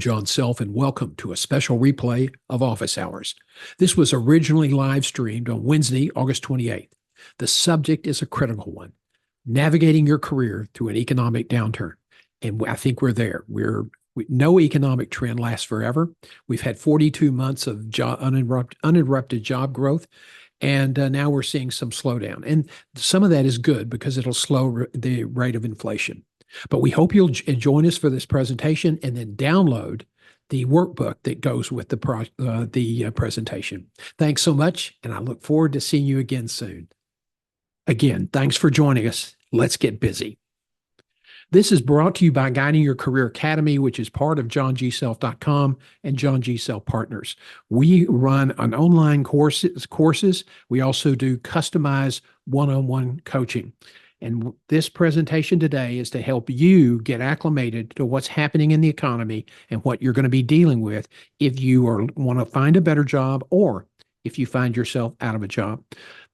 John Self, and welcome to a special replay of Office Hours. This was originally live streamed on Wednesday, August 28th. The subject is a critical one, navigating your career through an economic downturn. And I think we're there. No economic trend lasts forever. We've had 42 months of uninterrupted job growth, and now we're seeing some slowdown. And some of that is good because it'll slow the rate of inflation. But we hope you'll join us for this presentation and then download the workbook that goes with the presentation. Thanks so much, and I look forward to seeing you again soon. Again, thanks for joining us. Let's get busy. This is brought to you by Guiding Your Career Academy, which is part of johngself.com and John G. Self Partners. We run an online courses. We also do customized one-on-one coaching. And this presentation today is to help you get acclimated to what's happening in the economy and what you're going to be dealing with if you want to find a better job or if you find yourself out of a job.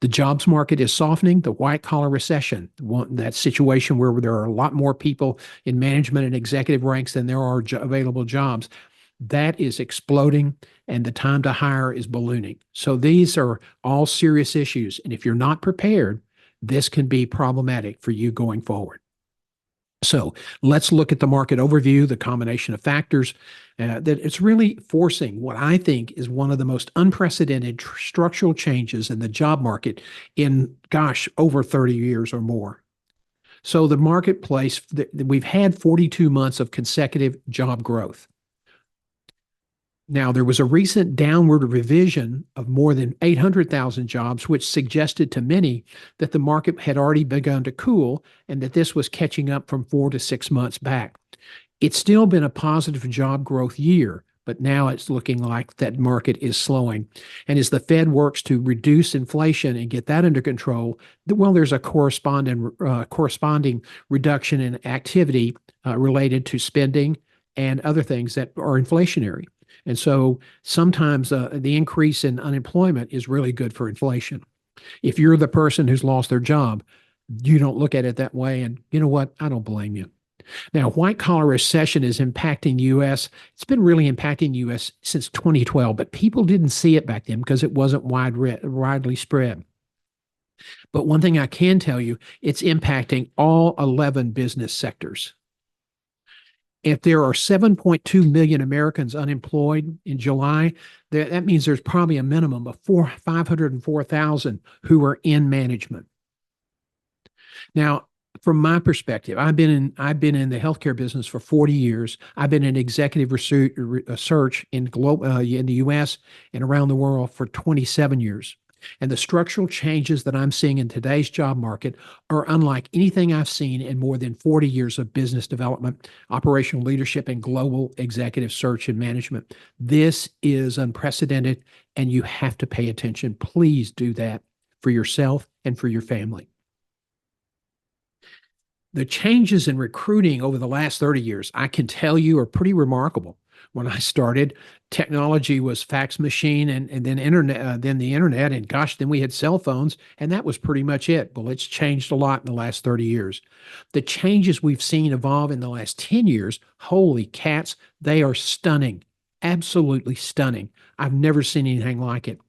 The jobs market is softening. The white-collar recession, that situation where there are a lot more people in management and executive ranks than there are available jobs, that is exploding, and the time to hire is ballooning. So these are all serious issues, and if you're not prepared, this can be problematic for you going forward. So let's look at the market overview, the combination of factors that it's really forcing what I think is one of the most unprecedented structural changes in the job market in, over 30 years or more. So the marketplace, we've had 42 months of consecutive job growth. Now, there was a recent downward revision of more than 800,000 jobs, which suggested to many that the market had already begun to cool and that this was catching up from 4 to 6 months back. It's still been a positive job growth year, but now it's looking like that market is slowing. And as the Fed works to reduce inflation and get that under control, well, there's a corresponding reduction in activity related to spending and other things that are inflationary. And so sometimes the increase in unemployment is really good for inflation. If you're the person who's lost their job, you don't look at it that way. And you know what? I don't blame you. Now, white-collar recession is impacting the U.S. It's been really impacting the U.S. since 2012, but people didn't see it back then because it wasn't widely spread. But one thing I can tell you, it's impacting all 11 business sectors. If there are 7.2 million Americans unemployed in July, that means there's probably a minimum of 504,000 who are in management. Now, from my perspective, I've been in the healthcare business for 40 years. I've been in executive research in the U.S. and around the world for 27 years. And the structural changes that I'm seeing in today's job market are unlike anything I've seen in more than 40 years of business development, operational leadership, and global executive search and management. This is unprecedented, and you have to pay attention. Please do that for yourself and for your family. The changes in recruiting over the last 30 years, I can tell you, are pretty remarkable. When I started, technology was fax machine and then internet, then the internet, and then we had cell phones, and that was pretty much it. Well, it's changed a lot in the last 30 years. The changes we've seen evolve in the last 10 years, holy cats, they are stunning, absolutely stunning. I've never seen anything like it.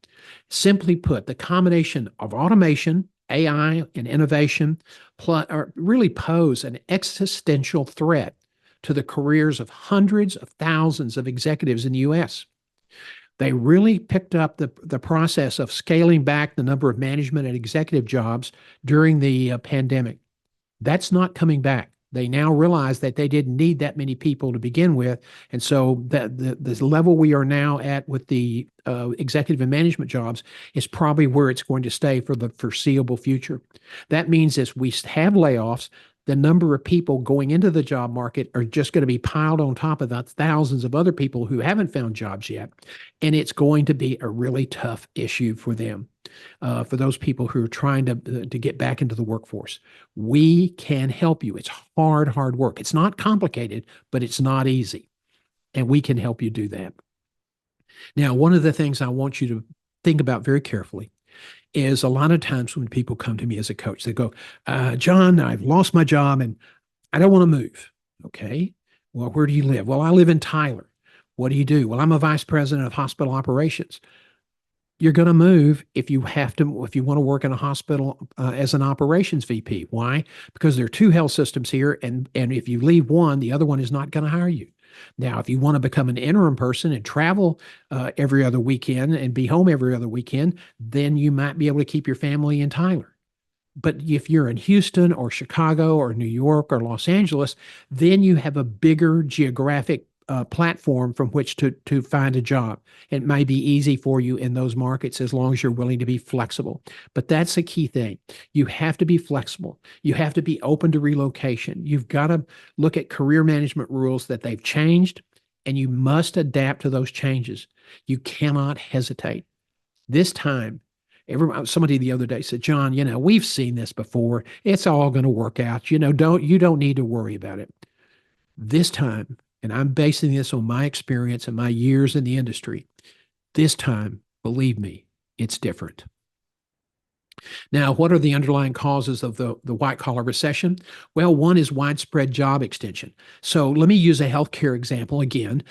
Simply put, the combination of automation, AI, and innovation really pose an existential threat to the careers of hundreds of thousands of executives in the U.S. They really picked up the process of scaling back the number of management and executive jobs during the pandemic. That's not coming back. They now realize that they didn't need that many people to begin with. And so the level we are now at with the executive and management jobs is probably where it's going to stay for the foreseeable future. That means as we have layoffs, the number of people going into the job market are just going to be piled on top of the thousands of other people who haven't found jobs yet. And it's going to be a really tough issue for them, for those people who are trying to get back into the workforce. We can help you. It's hard work. It's not complicated, but it's not easy. And we can help you do that. Now, one of the things I want you to think about very carefully is a lot of times when people come to me as a coach, they go, John, I've lost my job and I don't want to move. Okay. Well, where do you live? Well, I live in Tyler. What do you do? Well, I'm a vice president of hospital operations. You're going to move if you have to, if you want to work in a hospital as an operations VP. Why? Because there are two health systems here, and if you leave one, the other one is not going to hire you. Now, if you want to become an interim person and travel every other weekend and be home every other weekend, then you might be able to keep your family in Tyler. But if you're in Houston or Chicago or New York or Los Angeles, then you have a bigger geographic platform from which to find a job. It may be easy for you in those markets as long as you're willing to be flexible. But that's the key thing. You have to be flexible. You have to be open to relocation. You've got to look at career management rules that they've changed, and you must adapt to those changes. You cannot hesitate. This time, somebody the other day said, John, we've seen this before. It's all going to work out. You don't need to worry about it. This time, and I'm basing this on my experience and my years in the industry, this time, believe me, it's different. Now, what are the underlying causes of the white-collar recession? Well, one is widespread job extension. So let me use a healthcare example again.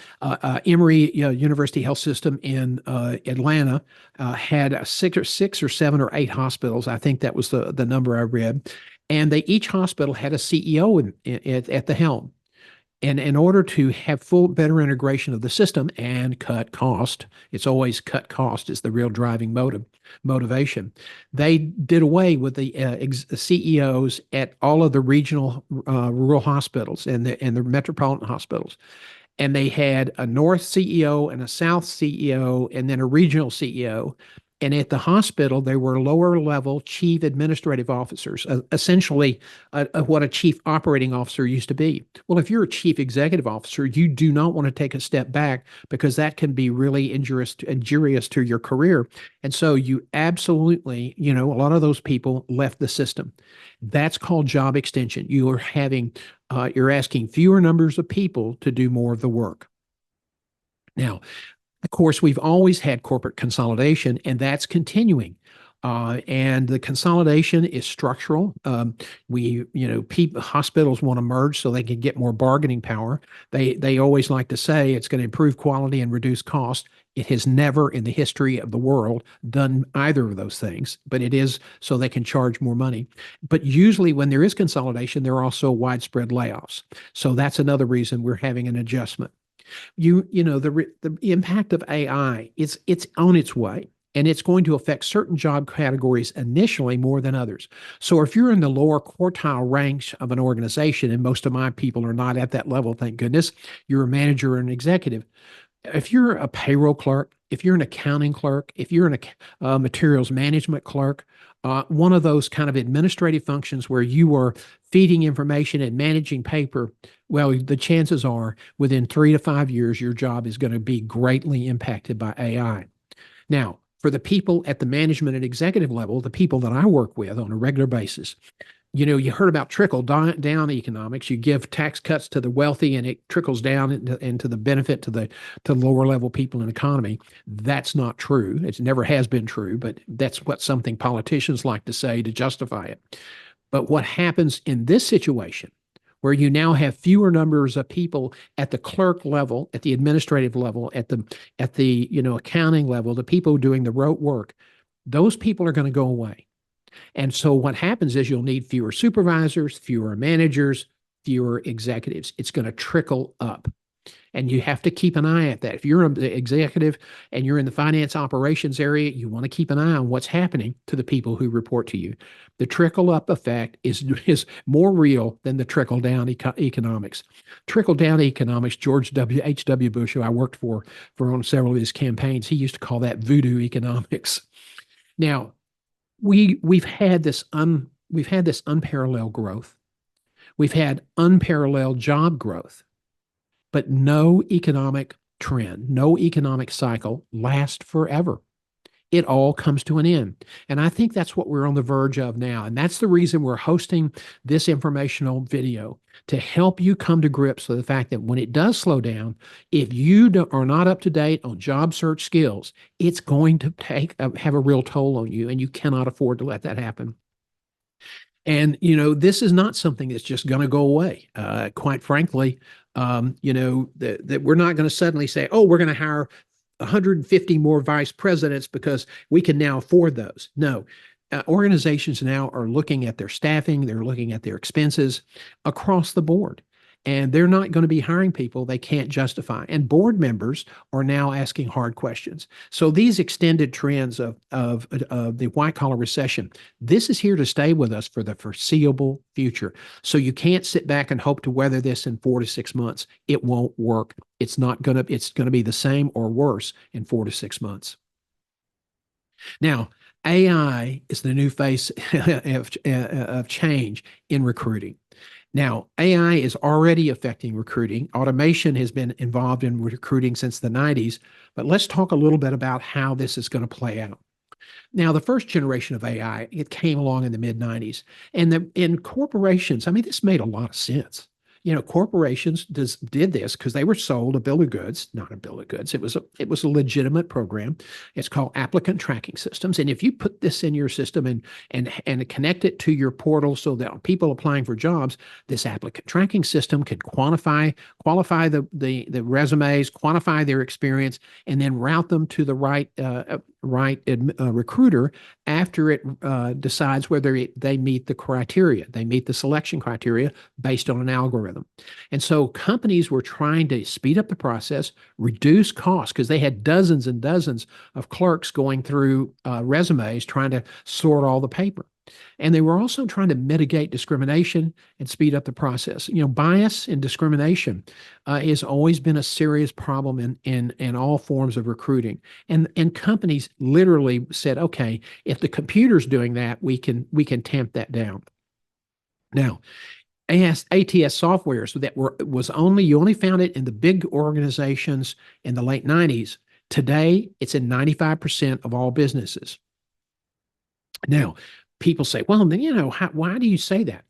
Emory University Health System in Atlanta had six or seven or eight hospitals. I think that was the number I read. And each hospital had a CEO at the helm. And in order to have better integration of the system and cut cost, it's always cut cost is the real driving motivation. They did away with the CEOs at all of the regional rural hospitals and the metropolitan hospitals. And they had a North CEO and a South CEO and then a regional CEO. And at the hospital, there were lower level chief administrative officers, essentially what a chief operating officer used to be. Well, if you're a chief executive officer, you do not want to take a step back because that can be really injurious to your career. And so you absolutely, a lot of those people left the system. That's called job extension. You're asking fewer numbers of people to do more of the work. Now, of course, we've always had corporate consolidation, and that's continuing. And the consolidation is structural. Hospitals want to merge so they can get more bargaining power. They always like to say it's going to improve quality and reduce cost. It has never in the history of the world done either of those things, but it is so they can charge more money. But usually when there is consolidation, there are also widespread layoffs. So that's another reason we're having an adjustment. The impact of AI, it's on its way, and it's going to affect certain job categories initially more than others. So if you're in the lower quartile ranks of an organization, and most of my people are not at that level, thank goodness, you're a manager or an executive. If you're a payroll clerk, if you're an accounting clerk, if you're a materials management clerk, one of those kind of administrative functions where you are feeding information and managing paper, well, the chances are within 3 to 5 years, your job is going to be greatly impacted by AI. Now, for the people at the management and executive level, the people that I work with on a regular basis, you heard about trickle down economics. You give tax cuts to the wealthy and it trickles down into the benefit to lower level people in the economy. That's not true. It never has been true, but that's something politicians like to say to justify it. But what happens in this situation, where you now have fewer numbers of people at the clerk level, at the administrative level, at the accounting level, the people doing the rote work, those people are going to go away. And so what happens is you'll need fewer supervisors, fewer managers, fewer executives. It's going to trickle up. And you have to keep an eye at that. If you're an executive and you're in the finance operations area, you want to keep an eye on what's happening to the people who report to you. The trickle up effect is more real than the trickle down economics. Trickle down economics, George H.W. Bush, who I worked for on several of his campaigns, he used to call that voodoo economics. Now, we've had this unparalleled growth. We've had unparalleled job growth, but no economic trend, no economic cycle lasts forever. It all comes to an end. And I think that's what we're on the verge of now. And that's the reason we're hosting this informational video, to help you come to grips with the fact that when it does slow down, if you are not up to date on job search skills, it's going to have a real toll on you, and you cannot afford to let that happen. And, this is not something that's just going to go away. Quite frankly, That we're not going to suddenly say, oh, we're going to hire 150 more vice presidents because we can now afford those. No, organizations now are looking at their staffing, they're looking at their expenses across the board. And they're not going to be hiring people they can't justify. And board members are now asking hard questions. So these extended trends of the white-collar recession, this is here to stay with us for the foreseeable future. So you can't sit back and hope to weather this in 4 to 6 months. It won't work. It's going to be the same or worse in 4 to 6 months. Now, AI is the new face of change in recruiting. Now, AI is already affecting recruiting. Automation has been involved in recruiting since the 90s, but let's talk a little bit about how this is going to play out. Now, the first generation of AI, it came along in the mid 90s. And in corporations, I mean, this made a lot of sense. Corporations did this because they were sold a bill of goods, not a bill of goods. It was a legitimate program. It's called applicant tracking systems. And if you put this in your system and connect it to your portal so that people applying for jobs, this applicant tracking system could qualify the resumes, quantify their experience, and then route them to the right recruiter after it decides whether they meet the criteria. They meet the selection criteria based on an algorithm. And so companies were trying to speed up the process, reduce costs, because they had dozens and dozens of clerks going through resumes trying to sort all the paper. And they were also trying to mitigate discrimination and speed up the process. Bias and discrimination has always been a serious problem in all forms of recruiting. And companies literally said, okay, if the computer's doing that, we can tamp that down. Now, ATS software, so that you only found it in the big organizations in the late 90s. Today, it's in 95% of all businesses. Now, people say, well, then, why do you say that?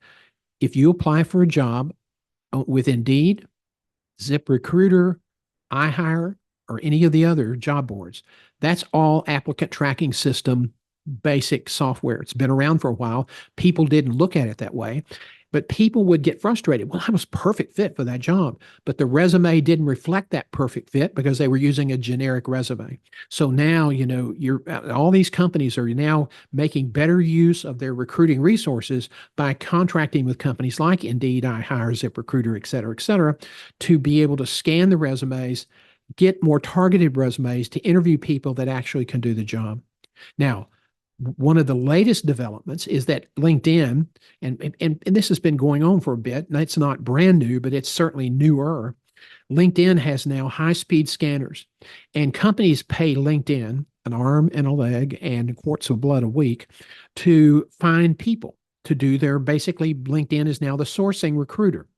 If you apply for a job with Indeed, ZipRecruiter, iHire, or any of the other job boards, that's all applicant tracking system basic software. It's been around for a while. People didn't look at it that way. But people would get frustrated. Well, I was perfect fit for that job, but the resume didn't reflect that perfect fit because they were using a generic resume. So now, all these companies are now making better use of their recruiting resources by contracting with companies like Indeed, iHire, ZipRecruiter, et cetera, to be able to scan the resumes, get more targeted resumes to interview people that actually can do the job. Now, one of the latest developments is that LinkedIn, and this has been going on for a bit, and it's not brand new, but it's certainly newer. LinkedIn has now high-speed scanners, and companies pay LinkedIn an arm and a leg and quarts of blood a week to find people to do basically, LinkedIn is now the sourcing recruiter.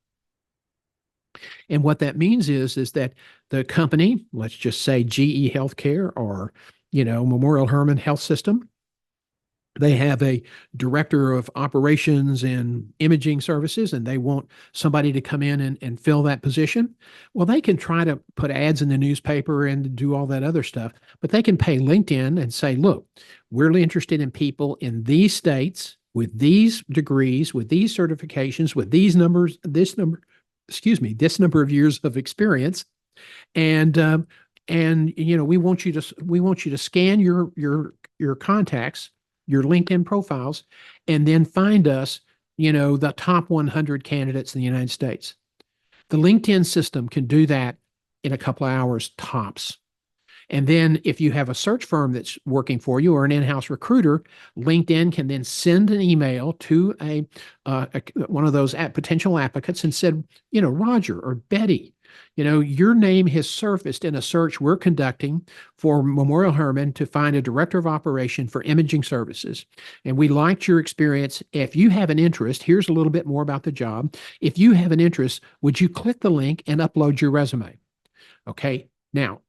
And what that means is that the company, let's just say GE Healthcare or, Memorial Hermann Health System, they have a director of operations and imaging services, and they want somebody to come in and fill that position. Well, they can try to put ads in the newspaper and do all that other stuff, but they can pay LinkedIn and say, look, we're really interested in people in these states with these degrees, with these certifications, with these numbers, this number of years of experience. And we want you to scan your contacts, your LinkedIn profiles, and then find us, the top 100 candidates in the United States. The LinkedIn system can do that in a couple of hours tops. And then if you have a search firm that's working for you or an in-house recruiter, LinkedIn can then send an email to one of those potential applicants and said, Roger or Betty, your name has surfaced in a search we're conducting for Memorial Hermann to find a director of operation for imaging services. And we liked your experience. If you have an interest, here's a little bit more about the job. If you have an interest, would you click the link and upload your resume? Okay. Now,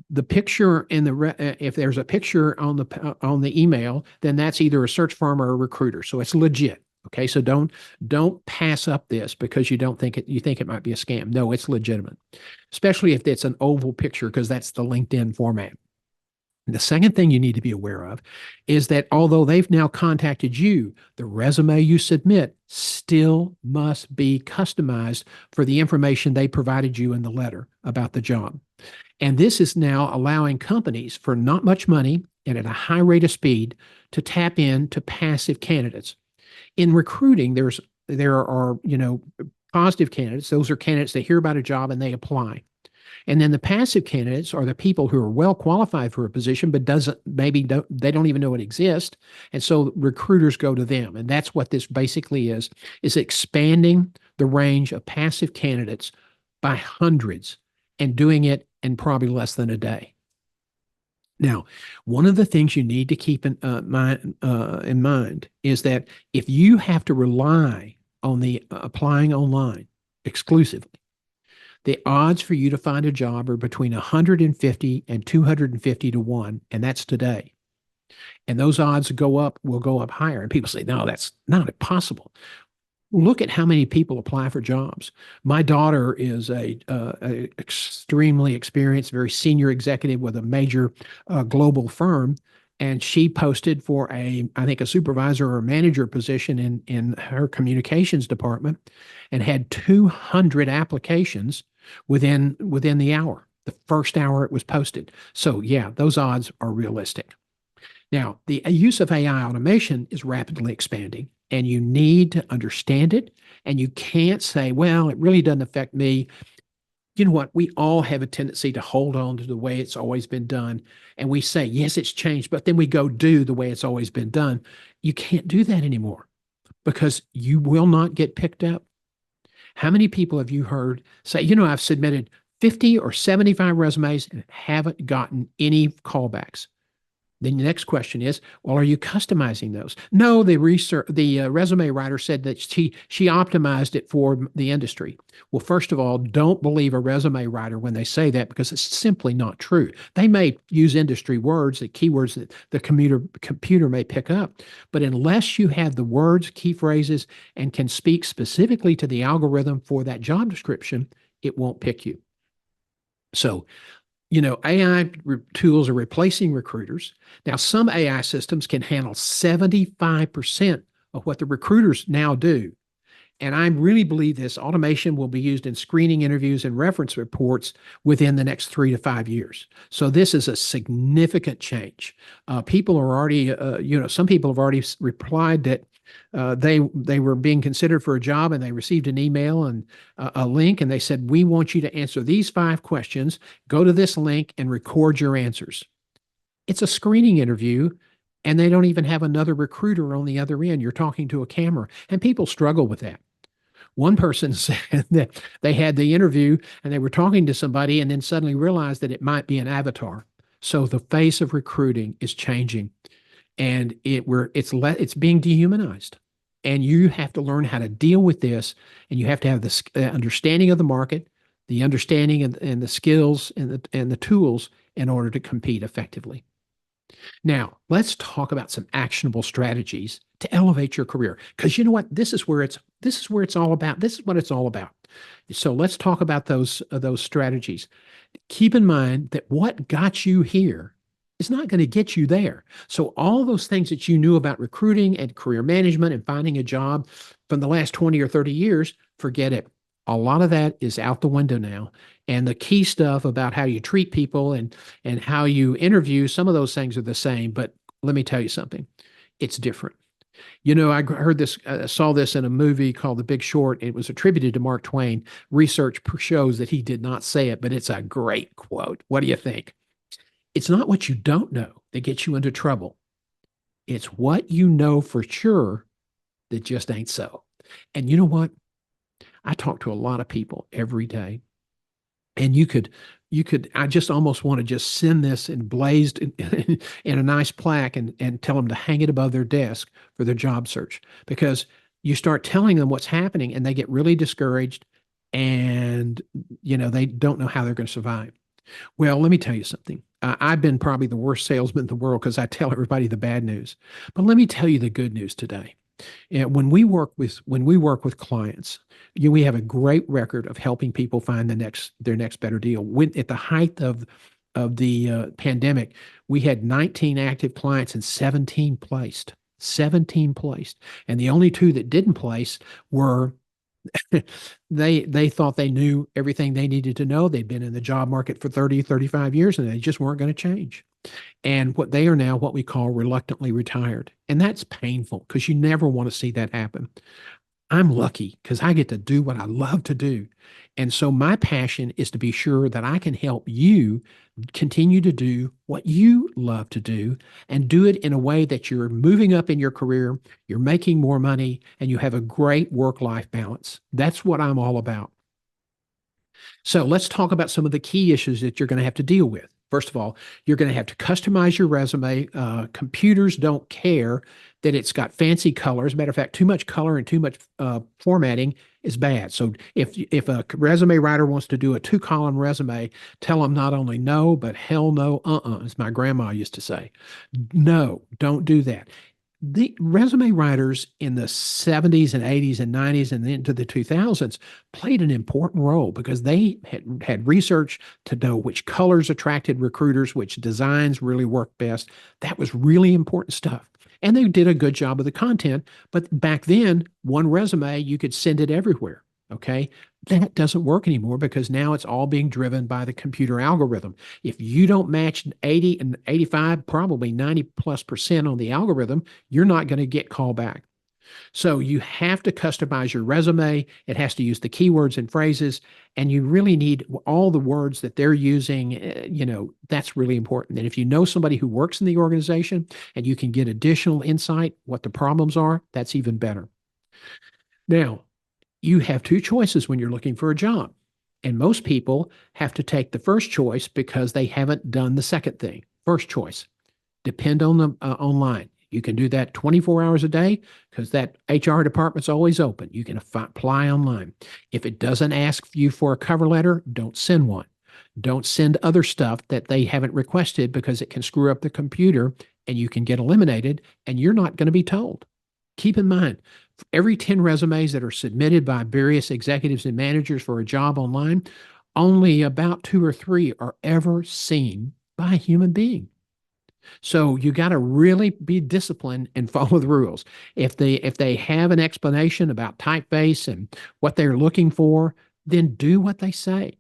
the picture if there's a picture on the email, then that's either a search firm or a recruiter. So it's legit. Okay, so don't pass up this because you think it might be a scam. No, it's legitimate, especially if it's an oval picture because that's the LinkedIn format. The second thing you need to be aware of is that although they've now contacted you, the resume you submit still must be customized for the information they provided you in the letter about the job. And this is now allowing companies for not much money and at a high rate of speed to tap into passive candidates. In recruiting, there are, positive candidates. Those are candidates that hear about a job and they apply. And then the passive candidates are the people who are well qualified for a position, but they don't even know it exists. And so recruiters go to them. And that's what this basically is expanding the range of passive candidates by hundreds and doing it in probably less than a day. Now, one of the things you need to keep in mind is that if you have to rely on the applying online exclusively, the odds for you to find a job are between 150 and 250 to 1, and that's today. And those odds will go up higher. And people say, no, that's not possible. Look at how many people apply for jobs. My daughter is a extremely experienced, very senior executive with a major global firm, and she posted for I think a supervisor or manager position in her communications department, and had 200 applications within the hour, the first hour it was posted. So yeah, those odds are realistic. Now, the use of AI automation is rapidly expanding, and you need to understand it. And you can't say, well, it really doesn't affect me. You know what? We all have a tendency to hold on to the way it's always been done. And we say, yes, it's changed, but then we go do the way it's always been done. You can't do that anymore because you will not get picked up. How many people have you heard say, I've submitted 50 or 75 resumes and haven't gotten any callbacks? Then the next question is, well, are you customizing those? No, the resume writer said that she optimized it for the industry. Well, first of all, don't believe a resume writer when they say that, because it's simply not true. They may use industry words, the keywords that the computer may pick up, but unless you have the words, key phrases, and can speak specifically to the algorithm for that job description, it won't pick you. So AI tools are replacing recruiters. Now, some AI systems can handle 75% of what the recruiters now do. And I really believe this automation will be used in screening interviews and reference reports within the next 3 to 5 years. So this is a significant change. People are already, some people have already replied that they were being considered for a job and they received an email and a link, and they said, we want you to answer these 5 questions. Go to this link and record your answers. It's a screening interview, and they don't even have another recruiter on the other end. You're talking to a camera, and people struggle with that. One person said that they had the interview and they were talking to somebody and then suddenly realized that it might be an avatar. So the face of recruiting is changing, and it's being dehumanized. And you have to learn how to deal with this, and you have to have the understanding of the market, the understanding and the skills and the tools in order to compete effectively. Now, let's talk about some actionable strategies to elevate your career. Because you know what? This is where it's all about. This is what it's all about. So let's talk about those strategies. Keep in mind that what got you here is not going to get you there. So all those things that you knew about recruiting and career management and finding a job from the last 20 or 30 years, forget it. A lot of that is out the window now. And the key stuff about how you treat people and how you interview, some of those things are the same. But let me tell you something. It's different. I heard this, saw this in a movie called The Big Short. It was attributed to Mark Twain. Research shows that he did not say it, but it's a great quote. What do you think? It's not what you don't know that gets you into trouble. It's what you know for sure that just ain't so. And you know what? I talk to a lot of people every day, and I just almost want to just send this emblazed in a nice plaque and tell them to hang it above their desk for their job search, because you start telling them what's happening and they get really discouraged, and they don't know how they're going to survive. Well, let me tell you something. I've been probably the worst salesman in the world because I tell everybody the bad news. But let me tell you the good news today. When we work with clients, we have a great record of helping people find their next better deal. At the height of of the pandemic, we had 19 active clients and 17 placed. 17 placed. And the only two that didn't place were they thought they knew everything they needed to know. They'd been in the job market for 30, 35 years and they just weren't going to change. And what they are now what we call reluctantly retired. And that's painful because you never want to see that happen. I'm lucky because I get to do what I love to do. And so my passion is to be sure that I can help you continue to do what you love to do and do it in a way that you're moving up in your career, you're making more money, and you have a great work-life balance. That's what I'm all about. So let's talk about some of the key issues that you're going to have to deal with. First of all, you're going to have to customize your resume. Computers don't care that it's got fancy colors. Matter of fact, too much color and too much formatting is bad. So if a resume writer wants to do a 2-column resume, tell them not only no, but hell no, as my grandma used to say. No, don't do that. The resume writers in the 70s and 80s and 90s and into the 2000s played an important role because they had research to know which colors attracted recruiters, which designs really worked best. That was really important stuff. And they did a good job of the content. But back then, one resume, you could send it everywhere. Okay. That doesn't work anymore because now it's all being driven by the computer algorithm. If you don't match 80 and 85, probably 90+% on the algorithm, you're not going to get called back. So you have to customize your resume. It has to use the keywords and phrases, and you really need all the words that they're using. That's really important. And if you know somebody who works in the organization and you can get additional insight, what the problems are, that's even better. Now, you have two choices when you're looking for a job. And most people have to take the first choice because they haven't done the second thing. First choice, depend on the online. You can do that 24 hours a day because that HR department's always open. You can apply online. If it doesn't ask you for a cover letter, don't send one. Don't send other stuff that they haven't requested because it can screw up the computer and you can get eliminated and you're not going to be told. Keep in mind, for every 10 resumes that are submitted by various executives and managers for a job online, only about 2 or 3 are ever seen by a human being. So you got to really be disciplined and follow the rules. If they have an explanation about typeface and what they're looking for, then do what they say.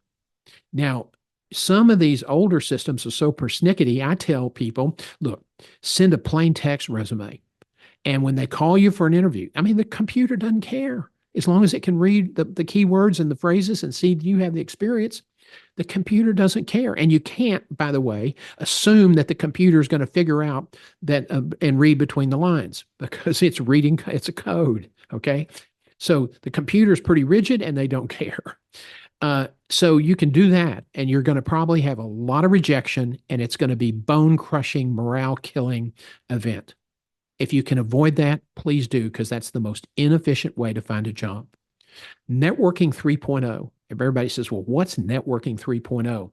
Now, some of these older systems are so persnickety, I tell people, look, send a plain text resume. And when they call you for an interview, I mean, the computer doesn't care. As long as it can read the keywords and the phrases and see you have the experience, the computer doesn't care. And you can't, by the way, assume that the computer is going to figure out that and read between the lines because it's a code. Okay. So the computer is pretty rigid and they don't care. So you can do that and you're going to probably have a lot of rejection and it's going to be bone crushing, morale killing event. If you can avoid that, please do, because that's the most inefficient way to find a job. Networking 3.0. Everybody says, well, what's networking 3.0?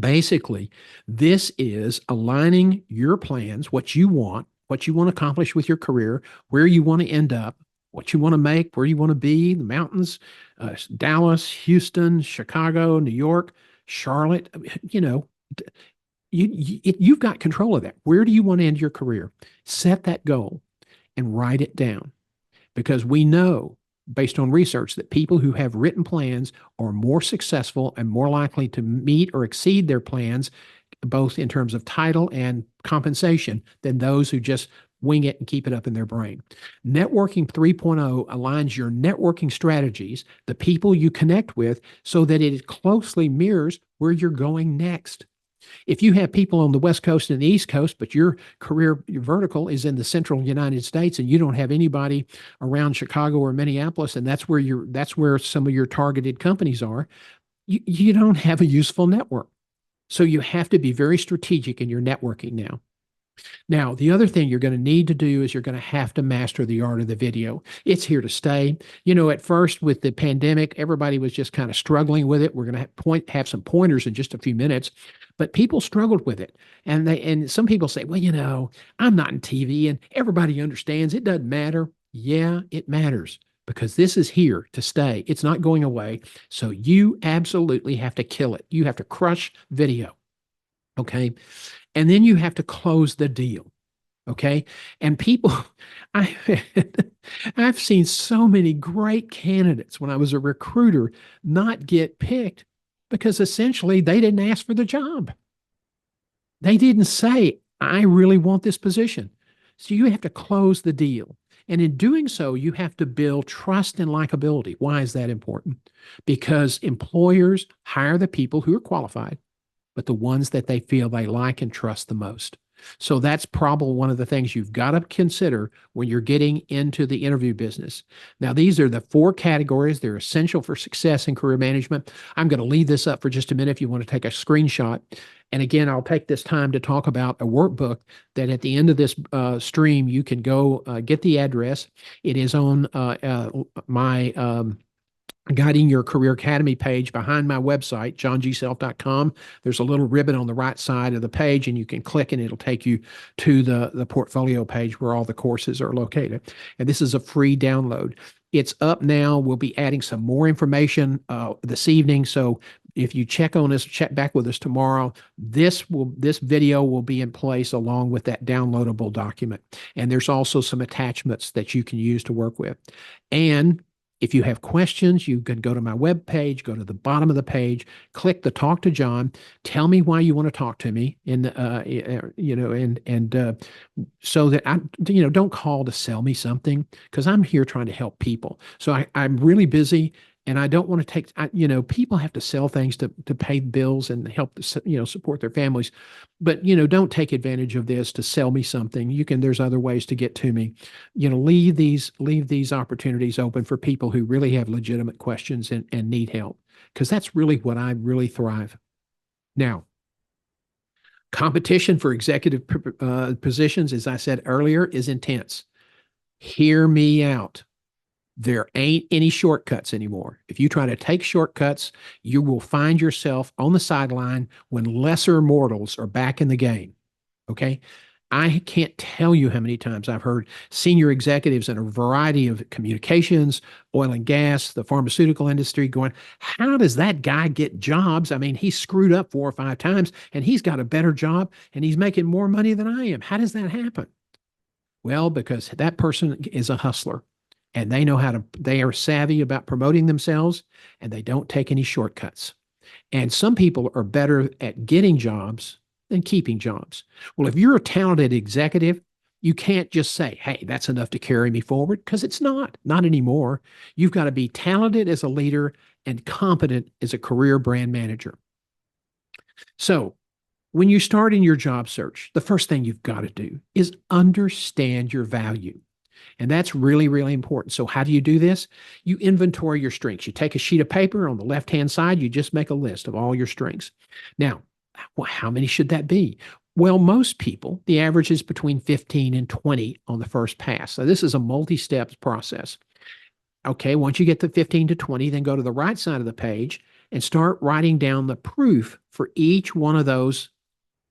Basically, this is aligning your plans, what you want to accomplish with your career, where you want to end up, what you want to make, where you want to be, the mountains, Dallas, Houston, Chicago, New York, Charlotte, you've got control of that. Where do you want to end your career? Set that goal and write it down because we know based on research that people who have written plans are more successful and more likely to meet or exceed their plans, both in terms of title and compensation, than those who just wing it and keep it up in their brain. Networking 3.0 aligns your networking strategies, the people you connect with, so that it closely mirrors where you're going next. If you have people on the West Coast and the East Coast, but your vertical is in the central United States and you don't have anybody around Chicago or Minneapolis, and that's where some of your targeted companies are, you don't have a useful network. So you have to be very strategic in your networking now. Now, the other thing you're going to need to do is you're going to have to master the art of the video. It's here to stay. At first with the pandemic, everybody was just kind of struggling with it. We're going to have some pointers in just a few minutes, but people struggled with it. And some people say, well, I'm not in TV and everybody understands it doesn't matter. Yeah, it matters because this is here to stay. It's not going away. So you absolutely have to kill it. You have to crush video. Okay. And then you have to close the deal. Okay. And people, I, I've seen so many great candidates when I was a recruiter not get picked because essentially they didn't ask for the job. They didn't say, I really want this position. So you have to close the deal. And in doing so, you have to build trust and likability. Why is that important? Because employers hire the people who are qualified, but the ones that they feel they like and trust the most. So that's probably one of the things you've got to consider when you're getting into the interview business. Now, these are the four categories. They're essential for success in career management. I'm going to leave this up for just a minute if you want to take a screenshot. And again, I'll take this time to talk about a workbook that at the end of this stream, you can go get the address. It is on my Guiding Your Career Academy page behind my website, johngself.com. There's a little ribbon on the right side of the page, and you can click and it'll take you to the portfolio page where all the courses are located. And this is a free download. It's up now. We'll be adding some more information this evening. So if you check back with us tomorrow, this video will be in place along with that downloadable document. And there's also some attachments that you can use to work with. And if you have questions, you can go to my webpage, go to the bottom of the page, click the Talk to John, tell me why you want to talk to me, and so that don't call to sell me something, because I'm here trying to help people. So I'm really busy. And I don't want to take, people have to sell things to pay bills and help, support their families. But, don't take advantage of this to sell me something. There's other ways to get to me. Leave these opportunities open for people who really have legitimate questions and need help, because that's really what I really thrive. Now, competition for executive positions, as I said earlier, is intense. Hear me out. There ain't any shortcuts anymore. If you try to take shortcuts, you will find yourself on the sideline when lesser mortals are back in the game. Okay. I can't tell you how many times I've heard senior executives in a variety of communications, oil and gas, the pharmaceutical industry going, how does that guy get jobs? I mean, he screwed up 4 or 5 times and he's got a better job and he's making more money than I am. How does that happen? Well, because that person is a hustler. And they are savvy about promoting themselves, and they don't take any shortcuts. And some people are better at getting jobs than keeping jobs. Well, if you're a talented executive, you can't just say, hey, that's enough to carry me forward, because it's not anymore. You've got to be talented as a leader and competent as a career brand manager. So when you start in your job search, the first thing you've got to do is understand your value. And that's really, really important. So how do you do this? You inventory your strengths. You take a sheet of paper on the left-hand side, you just make a list of all your strengths. Now, how many should that be? Well, most people, the average is between 15 and 20 on the first pass. So this is a multi-step process. Okay, once you get to 15 to 20, then go to the right side of the page and start writing down the proof for each one of those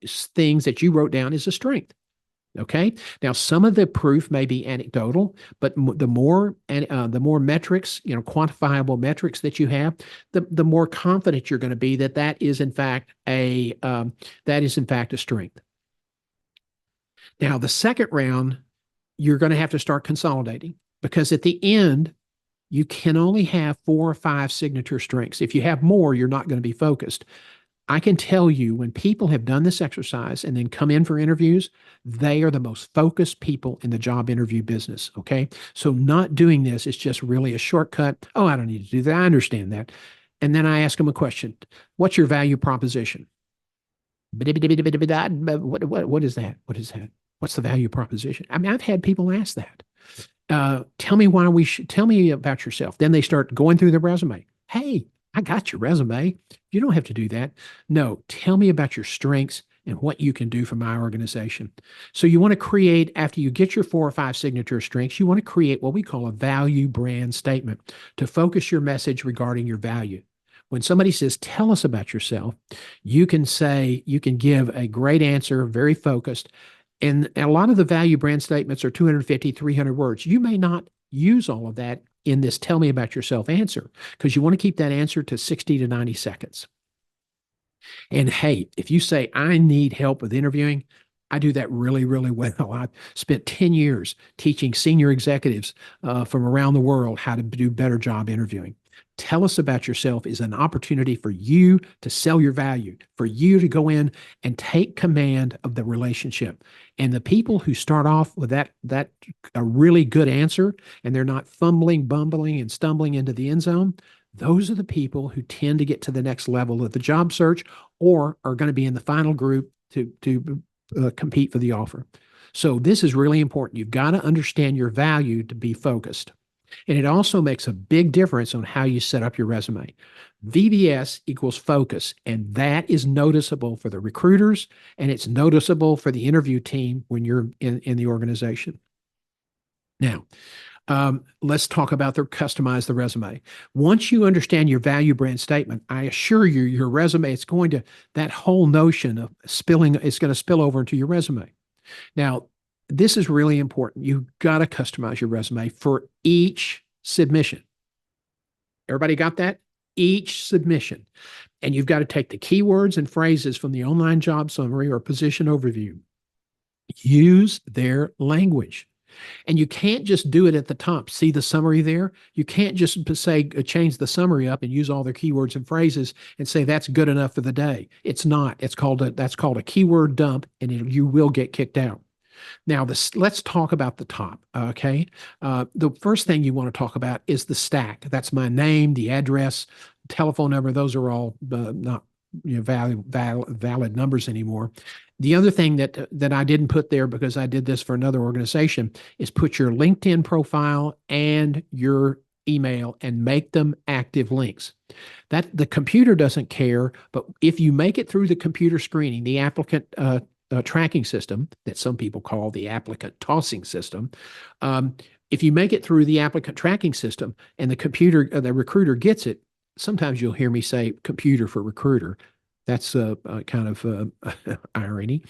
things that you wrote down as a strength. Okay. Now, some of the proof may be anecdotal, but the more metrics, quantifiable metrics that you have, the more confident you're going to be that is in fact a strength. Now, the second round, you're going to have to start consolidating, because at the end, you can only have 4 or 5 signature strengths. If you have more, you're not going to be focused. I can tell you, when people have done this exercise and then come in for interviews, they are the most focused people in the job interview business. Okay. So not doing this is just really a shortcut. Oh, I don't need to do that. I understand that. And then I ask them a question. What's your value proposition? What is that? What is that? What's the value proposition? I mean, I've had people ask that. Tell me about yourself. Then they start going through their resume. Hey, I got your resume. You don't have to do that. No, tell me about your strengths and what you can do for my organization. So you want to create, after you get your 4 or 5 signature strengths, you want to create what we call a value brand statement to focus your message regarding your value. When somebody says, tell us about yourself, you can give a great answer, very focused. And a lot of the value brand statements are 250, 300 words. You may not use all of that in this tell me about yourself answer, because you want to keep that answer to 60 to 90 seconds. And hey, if you say, I need help with interviewing, I do that really, really well. I've spent 10 years teaching senior executives from around the world how to do better job interviewing. Tell us about yourself is an opportunity for you to sell your value, for you to go in and take command of the relationship. And the people who start off with that a really good answer and they're not fumbling, bumbling, and stumbling into the end zone, those are the people who tend to get to the next level of the job search or are going to be in the final group to compete for the offer. So this is really important. You've got to understand your value to be focused. And it also makes a big difference on how you set up your resume. VBS equals focus, and that is noticeable for the recruiters, and it's noticeable for the interview team when you're in the organization. Now, let's talk about customize the resume. Once you understand your value brand statement, I assure you, your resume, that whole notion of spilling, it's going to spill over into your resume. Now, this is really important. You've got to customize your resume for each submission. Everybody got that? Each submission. And you've got to take the keywords and phrases from the online job summary or position overview. Use their language. And you can't just do it at the top. See the summary there? You can't just say, change the summary up and use all their keywords and phrases and say that's good enough for the day. It's not. That's called a keyword dump, and you will get kicked out. Now, let's talk about the top, okay? The first thing you want to talk about is the stack. That's my name, the address, telephone number. Those are all not valid numbers anymore. The other thing that I didn't put there because I did this for another organization is put your LinkedIn profile and your email and make them active links. That the computer doesn't care, but if you make it through the computer screening, the applicant tracking system that some people call the applicant tossing system, if you make it through the applicant tracking system and the recruiter gets it, sometimes you'll hear me say computer for recruiter. That's a kind of irony.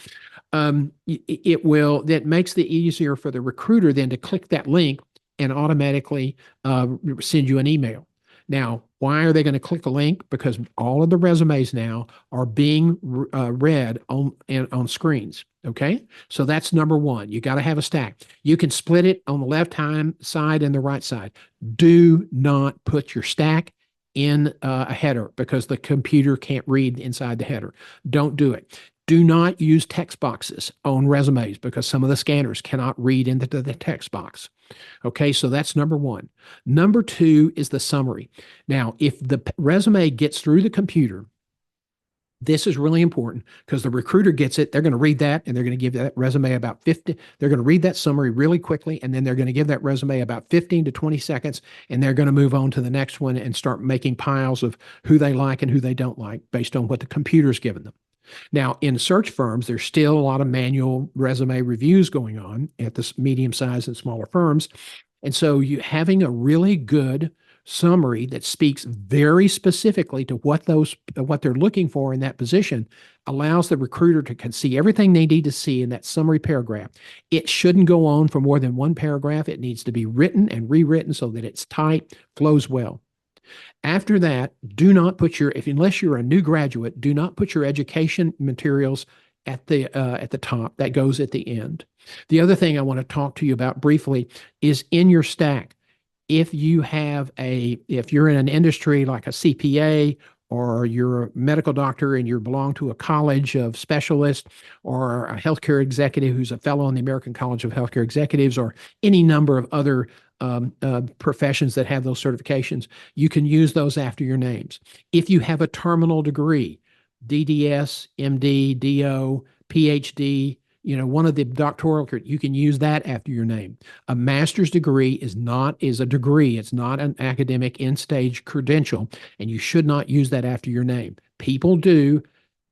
That makes it easier for the recruiter then to click that link and automatically send you an email. Now, why are they going to click a link? Because all of the resumes now are being read on screens. Okay, so that's number one. You got to have a stack. You can split it on the left-hand side and the right side. Do not put your stack in a header because the computer can't read inside the header. Don't do it. Do not use text boxes on resumes because some of the scanners cannot read into the text box. Okay, so that's number one. Number two is the summary. Now, if the resume gets through the computer, this is really important because the recruiter gets it. They're going to read that and they're going to give that resume about 50. They're going to read that summary really quickly and then they're going to give that resume about 15 to 20 seconds and they're going to move on to the next one and start making piles of who they like and who they don't like based on what the computer's given them. Now, in search firms, there's still a lot of manual resume reviews going on at the medium-sized and smaller firms. And so having a really good summary that speaks very specifically to what they're looking for in that position allows the recruiter to see everything they need to see in that summary paragraph. It shouldn't go on for more than one paragraph. It needs to be written and rewritten so that it's tight, flows well. After that, do not put unless you're a new graduate, do not put your education materials at the top. That goes at the end. The other thing I want to talk to you about briefly is in your stack. If you're in an industry like a CPA or you're a medical doctor and you belong to a college of specialists or a healthcare executive who's a fellow in the American College of Healthcare Executives or any number of other professions that have those certifications, you can use those after your names. If you have a terminal degree, DDS, MD, DO, PhD, one of the doctoral, you can use that after your name. A master's degree is a degree. It's not an academic end-stage credential, and you should not use that after your name. People do,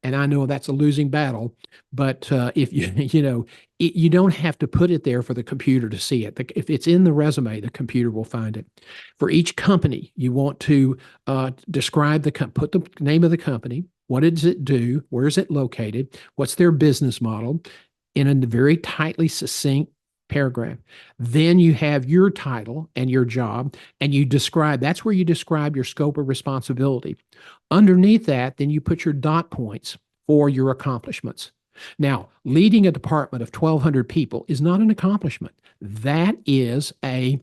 and I know that's a losing battle, but if you don't have to put it there for the computer to see it. If it's in the resume, the computer will find it. For each company, you want to describe put the name of the company. What does it do? Where is it located? What's their business model? In a very tightly succinct paragraph. Then you have your title and your job, and you describe, that's where you describe your scope of responsibility. Underneath that, then you put your dot points for your accomplishments. Now, leading a department of 1,200 people is not an accomplishment. That is a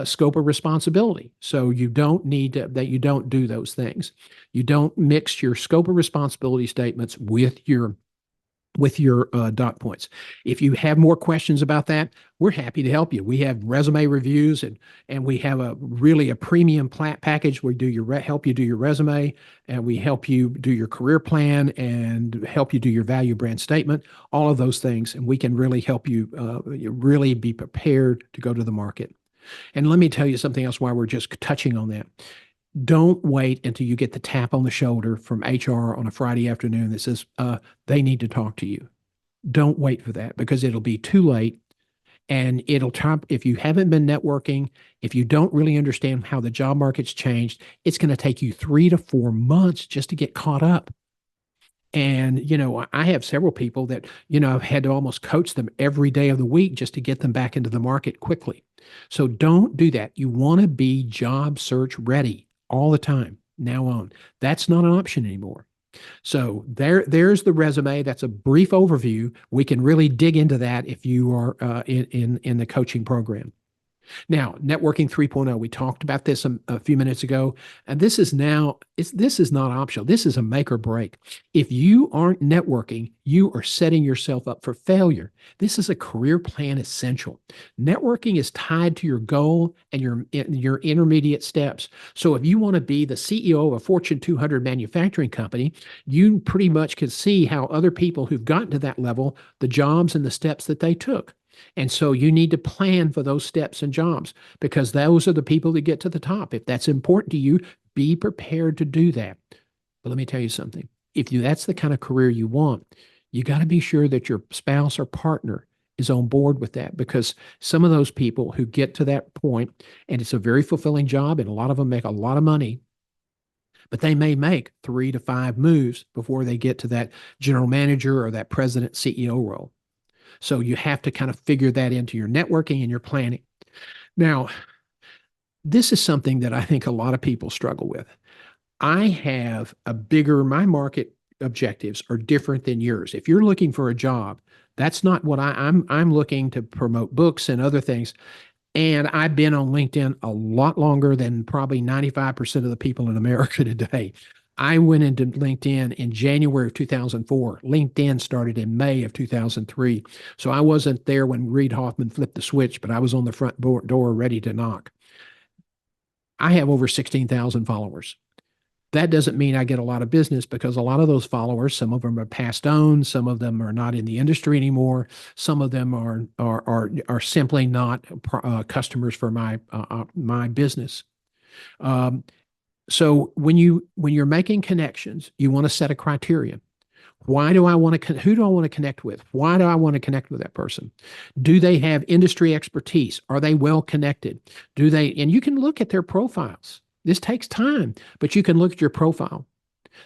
scope of responsibility. So you don't need to, that you don't do those things. You don't mix your scope of responsibility statements with your dot points. If you have more questions about that, we're happy to help you. We have resume reviews, and we have a premium package. We do help you do your resume, and we help you do your career plan and help you do your value brand statement, all of those things. And we can really help you really be prepared to go to the market. And let me tell you something else while we're just touching on that. Don't wait until you get the tap on the shoulder from HR on a Friday afternoon that says they need to talk to you. Don't wait for that, because it'll be too late, and if you haven't been networking, if you don't really understand how the job market's changed, it's going to take you 3 to 4 months just to get caught up. And, I have several people that, I've had to almost coach them every day of the week just to get them back into the market quickly. So don't do that. You want to be job search ready all the time now on. That's not an option anymore. So there's the resume. That's a brief overview. We can really dig into that if you are in the coaching program. Now, networking 3.0, we talked about this a few minutes ago, and this is not optional. This is a make or break. If you aren't networking, you are setting yourself up for failure. This is a career plan essential. Networking is tied to your goal and your intermediate steps. So if you want to be the CEO of a Fortune 200 manufacturing company, you pretty much can see how other people who've gotten to that level, the jobs and the steps that they took. And so you need to plan for those steps and jobs, because those are the people that get to the top. If that's important to you, be prepared to do that. But let me tell you something. If that's the kind of career you want, you got to be sure that your spouse or partner is on board with that, because some of those people who get to that point, and it's a very fulfilling job, and a lot of them make a lot of money, but they may make 3 to 5 moves before they get to that general manager or that president CEO role. So you have to kind of figure that into your networking and your planning. Now, this is something that I think a lot of people struggle with. My market objectives are different than yours. If you're looking for a job, that's not what I'm looking to promote books and other things. And I've been on LinkedIn a lot longer than probably 95% of the people in America today. I went into LinkedIn in January of 2004. LinkedIn started in May of 2003. So I wasn't there when Reid Hoffman flipped the switch, but I was on the front door ready to knock. I have over 16,000 followers. That doesn't mean I get a lot of business, because a lot of those followers, some of them are passed on, some of them are not in the industry anymore, some of them are simply not customers for my business. So when you're making connections, you want to set a criterion. Who do I want to connect with? Why do I want to connect with that person? Do they have industry expertise? Are they well connected? And you can look at their profiles. This takes time, but you can look at your profile.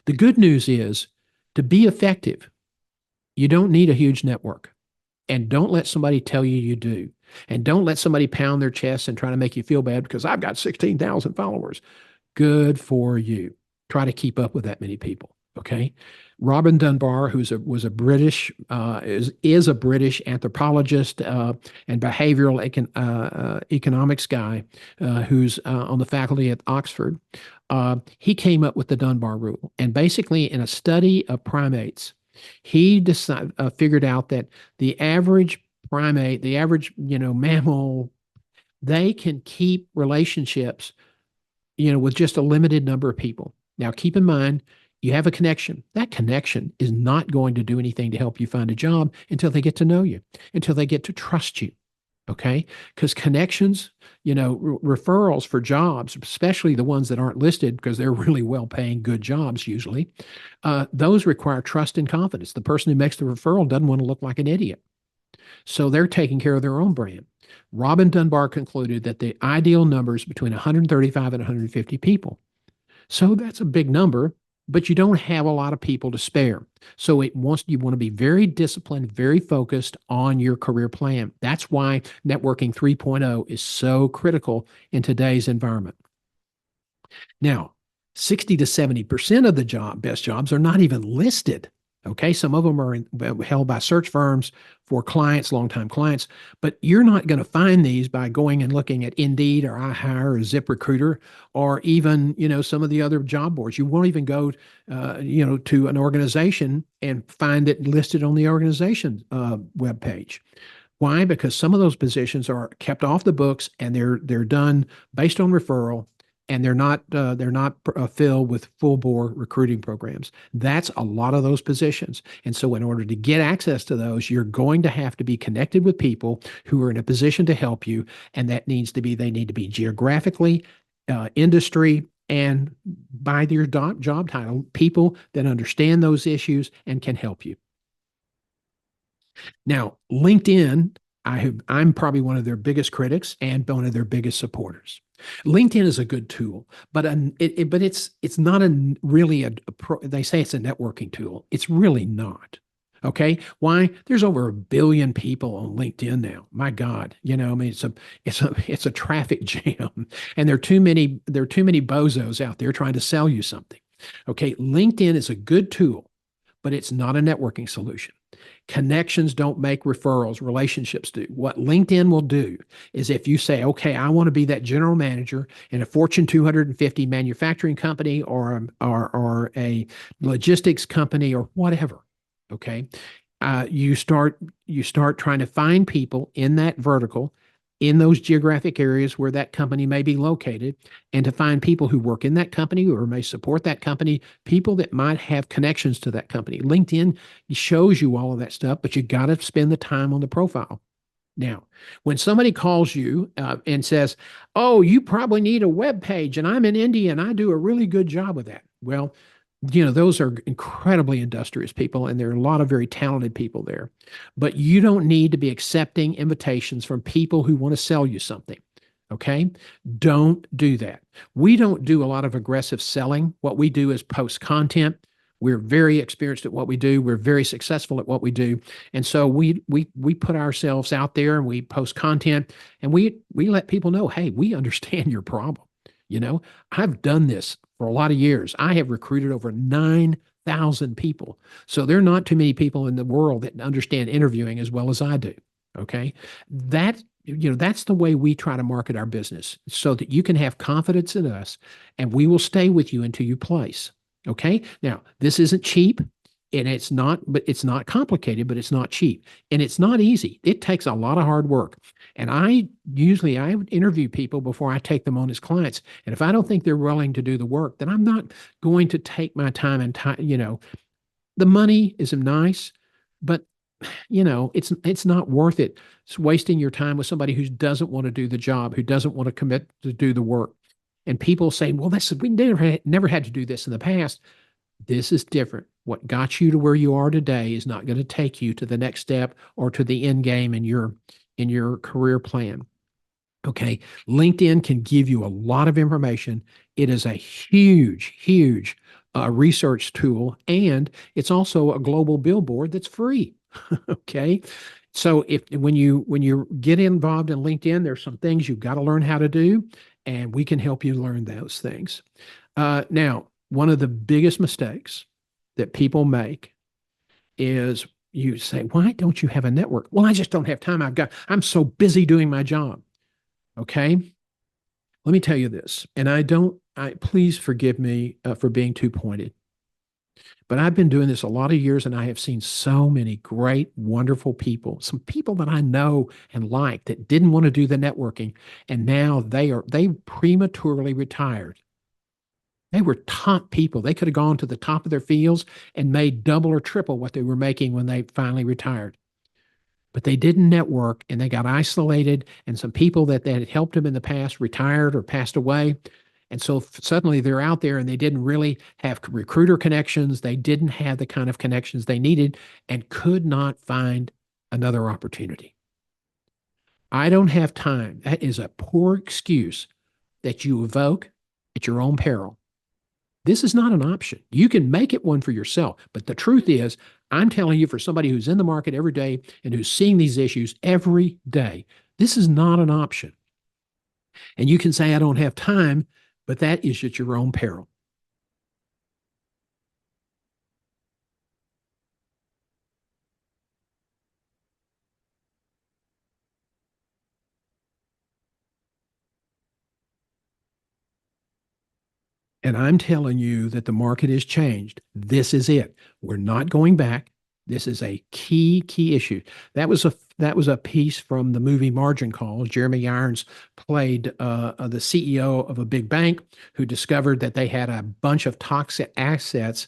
The good news is, to be effective, you don't need a huge network. And don't let somebody tell you do. And don't let somebody pound their chest and try to make you feel bad because I've got 16,000 followers. Good for you. Try to keep up with that many people. Okay. Robin Dunbar, is a British anthropologist and behavioral economics guy who's on the faculty at Oxford. He came up with the Dunbar rule, and basically, in a study of primates, he figured out that the average primate, the average mammal, they can keep relationships with just a limited number of people. Now, keep in mind, you have a connection. That connection is not going to do anything to help you find a job until they get to know you, until they get to trust you. Okay? Because connections, referrals for jobs, especially the ones that aren't listed because they're really well-paying good jobs usually, those require trust and confidence. The person who makes the referral doesn't want to look like an idiot. So they're taking care of their own brand. Robin Dunbar concluded that the ideal number is between 135 and 150 people. So that's a big number. but you don't have a lot of people to spare. So you want to be very disciplined, very focused on your career plan. That's why networking 3.0 is so critical in today's environment. Now, 60 to 70% of the best jobs are not even listed. Okay, some of them are held by search firms for clients, longtime clients, but you're not going to find these by going and looking at Indeed or iHire or ZipRecruiter or even some of the other job boards. You won't even go to an organization and find it listed on the organization webpage. Why? Because some of those positions are kept off the books and they're done based on referral, and they're not filled with full bore recruiting programs. That's a lot of those positions. And so in order to get access to those, you're going to have to be connected with people who are in a position to help you. And they need to be geographically, industry, and by their job title, people that understand those issues and can help you. Now, LinkedIn, I'm probably one of their biggest critics and one of their biggest supporters. LinkedIn is a good tool, but it's not really they say it's a networking tool. It's really not. Okay, why? There's over 1 billion people on LinkedIn now. My God, I mean, it's a traffic jam, and there are too many bozos out there trying to sell you something. Okay, LinkedIn is a good tool, but it's not a networking solution. Connections don't make referrals, relationships do. What LinkedIn will do is if you say, okay, I want to be that general manager in a Fortune 250 manufacturing company or a logistics company or whatever, okay, you start trying to find people in that vertical, in those geographic areas where that company may be located, and to find people who work in that company or may support that company, people that might have connections to that company. LinkedIn shows you all of that stuff, but you got to spend the time on the profile. Now, when somebody calls you and says, "Oh, you probably need a web page, and I'm in India and I do a really good job with that," well, those are incredibly industrious people, and there are a lot of very talented people there. But you don't need to be accepting invitations from people who want to sell you something. Okay? Don't do that. We don't do a lot of aggressive selling. What we do is post content. We're very experienced at what we do. We're very successful at what we do. And so we put ourselves out there and we post content, and we let people know, hey, we understand your problem. I've done this for a lot of years. I have recruited over 9,000 people. So there are not too many people in the world that understand interviewing as well as I do. Okay. That's the way we try to market our business so that you can have confidence in us and we will stay with you until you place. Okay. Now, this isn't cheap. And it's not complicated, but it's not cheap. And it's not easy. It takes a lot of hard work. And I interview people before I take them on as clients. And if I don't think they're willing to do the work, then I'm not going to take my time and the money is nice, but it's not worth it. It's wasting your time with somebody who doesn't want to do the job, who doesn't want to commit to do the work. And people say, well, we never had to do this in the past. This is different. What got you to where you are today is not going to take you to the next step or to the end game in your career plan. Okay. LinkedIn can give you a lot of information. It is a huge, huge research tool, and it's also a global billboard that's free. Okay. So when you get involved in LinkedIn, there's some things you've got to learn how to do, and we can help you learn those things. Now, one of the biggest mistakes that people make is you say, why don't you have a network? Well, I just don't have time. I'm so busy doing my job. Okay. Let me tell you this, and please forgive me for being too pointed, but I've been doing this a lot of years and I have seen so many great, wonderful people, some people that I know and like that didn't want to do the networking. And now they prematurely retired. They were top people. They could have gone to the top of their fields and made double or triple what they were making when they finally retired. But they didn't network and they got isolated, and some people that had helped them in the past retired or passed away. And so suddenly they're out there and they didn't really have recruiter connections. They didn't have the kind of connections they needed and could not find another opportunity. I don't have time. That is a poor excuse that you evoke at your own peril. This is not an option. You can make it one for yourself, but the truth is, I'm telling you, for somebody who's in the market every day and who's seeing these issues every day, this is not an option. And you can say, I don't have time, but that is at your own peril. And I'm telling you that the market has changed. This is it. We're not going back. This is a key issue. That was a piece from the movie Margin Call. Jeremy Irons played the CEO of a big bank who discovered that they had a bunch of toxic assets,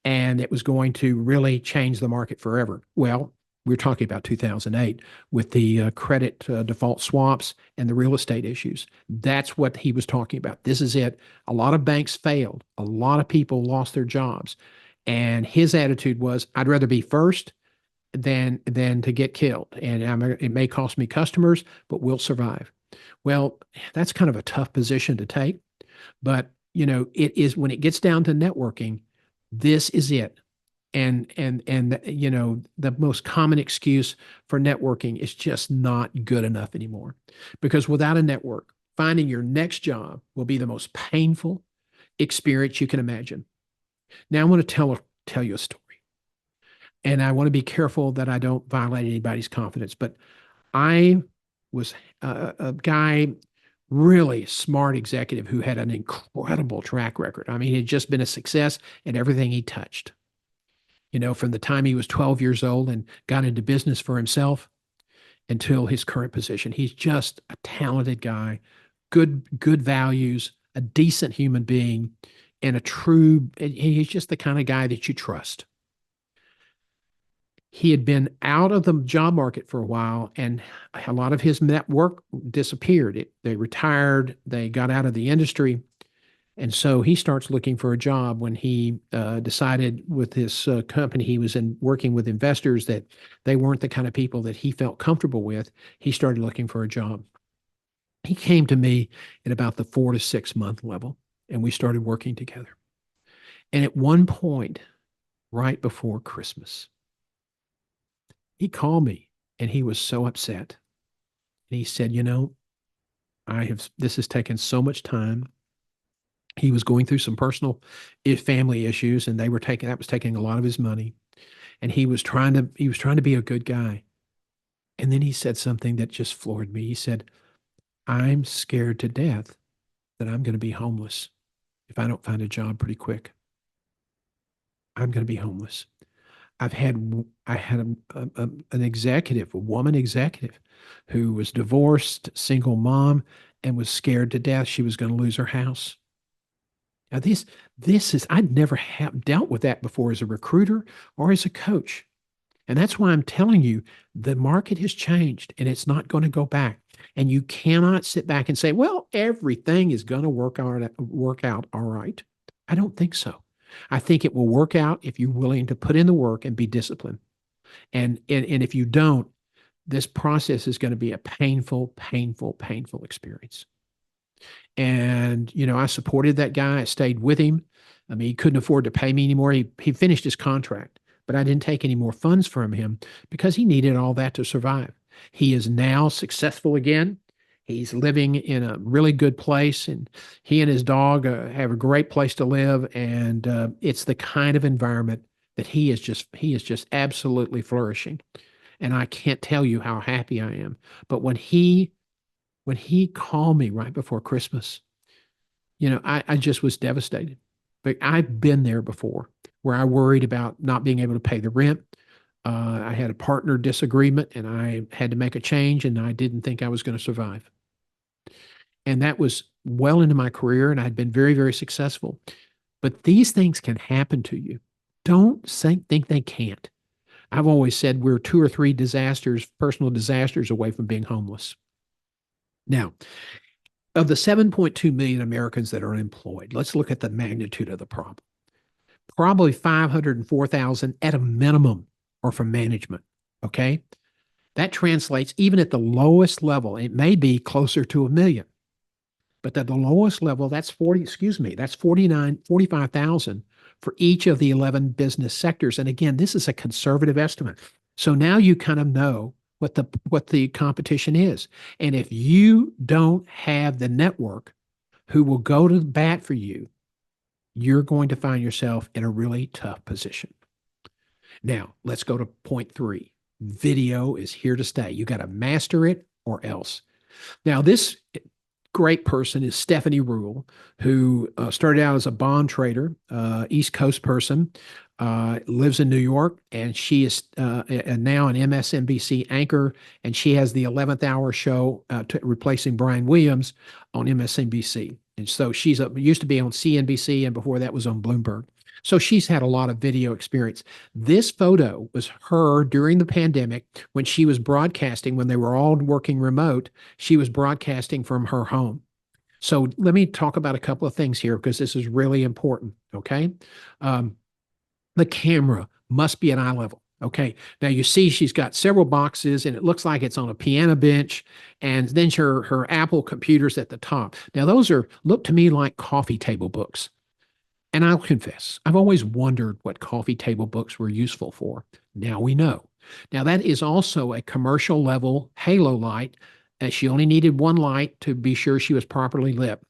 and it was going to really change the market forever. Well, we're talking about 2008 with the credit default swaps and the real estate issues. That's what he was talking about. This is it. A lot of banks failed. A lot of people lost their jobs. And his attitude was, I'd rather be first than to get killed. And it may cost me customers, but we'll survive. Well, that's kind of a tough position to take. But, it is when it gets down to networking, this is it. And the most common excuse for networking is just not good enough anymore. Because without a network, finding your next job will be the most painful experience you can imagine. Now I want to tell you a story. And I want to be careful that I don't violate anybody's confidence. But I was a guy, really smart executive who had an incredible track record. I mean, he had just been a success at everything he touched. From the time he was 12 years old and got into business for himself until his current position. He's just a talented guy, good values, a decent human being, and he's just the kind of guy that you trust. He had been out of the job market for a while, and a lot of his network disappeared. They retired, they got out of the industry. And so he starts looking for a job when he decided with this company he was in working with investors that they weren't the kind of people that he felt comfortable with. He started looking for a job. He came to me at about the 4 to 6 month level, and we started working together. And at one point, right before Christmas, he called me and he was so upset. And he said, this has taken so much time. He was going through some personal family issues, and that was taking a lot of his money. And he was trying to be a good guy. And then he said something that just floored me. He said, I'm scared to death that I'm going to be homeless if I don't find a job pretty quick. I'm going to be homeless. I had an executive, a woman executive, who was divorced, single mom, and was scared to death she was going to lose her house. Now, this is I'd never dealt with that before as a recruiter or as a coach. And that's why I'm telling you the market has changed and it's not going to go back. And you cannot sit back and say, well, everything is going to work out all right. I don't think so. I think it will work out if you're willing to put in the work and be disciplined. And if you don't, this process is going to be a painful experience. And, I supported that guy. I stayed with him. I mean, he couldn't afford to pay me anymore. He finished his contract, but I didn't take any more funds from him because he needed all that to survive. He is now successful again. He's living in a really good place, and he and his dog have a great place to live. And it's the kind of environment that he is just absolutely flourishing. And I can't tell you how happy I am. But when he called me right before Christmas, I just was devastated. But I've been there before where I worried about not being able to pay the rent. I had a partner disagreement and I had to make a change, and I didn't think I was going to survive. And that was well into my career, and I'd been very successful. But these things can happen to you. Don't think they can't. I've always said we're 2 or 3 personal disasters away from being homeless. Now, of the 7.2 million Americans that are unemployed, let's look at the magnitude of the problem. Probably 504,000 at a minimum are from management. Okay. That translates even at the lowest level, it may be closer to 1 million. But at the lowest level, that's 40, excuse me, that's 45,000 for each of the 11 business sectors. And again, this is a conservative estimate. So now you kind of know what the competition is. And if you don't have the network who will go to bat for you, you're going to find yourself in a really tough position. Now, let's go to point three. Video is here to stay. You got to master it or else. Now, this great person is Stephanie Rule, who started out as a bond trader, East Coast person, lives in New York, and she is now an MSNBC anchor, and she has the 11th hour show replacing Brian Williams on MSNBC. And so she's used to be on CNBC, and before that was on Bloomberg. So she's had a lot of video experience. This photo was her during the pandemic when she was broadcasting, when they were all working remote. She was broadcasting from her home. So let me talk about a couple of things here because this is really important. Okay. The camera must be at eye level. Okay. Now you see she's got several boxes and it looks like it's on a piano bench, and then her Apple computer's at the top. Now those look to me like coffee table books. And I'll confess, I've always wondered what coffee table books were useful for. Now we know. Now that is also a commercial level halo light, and she only needed one light to be sure she was properly lit.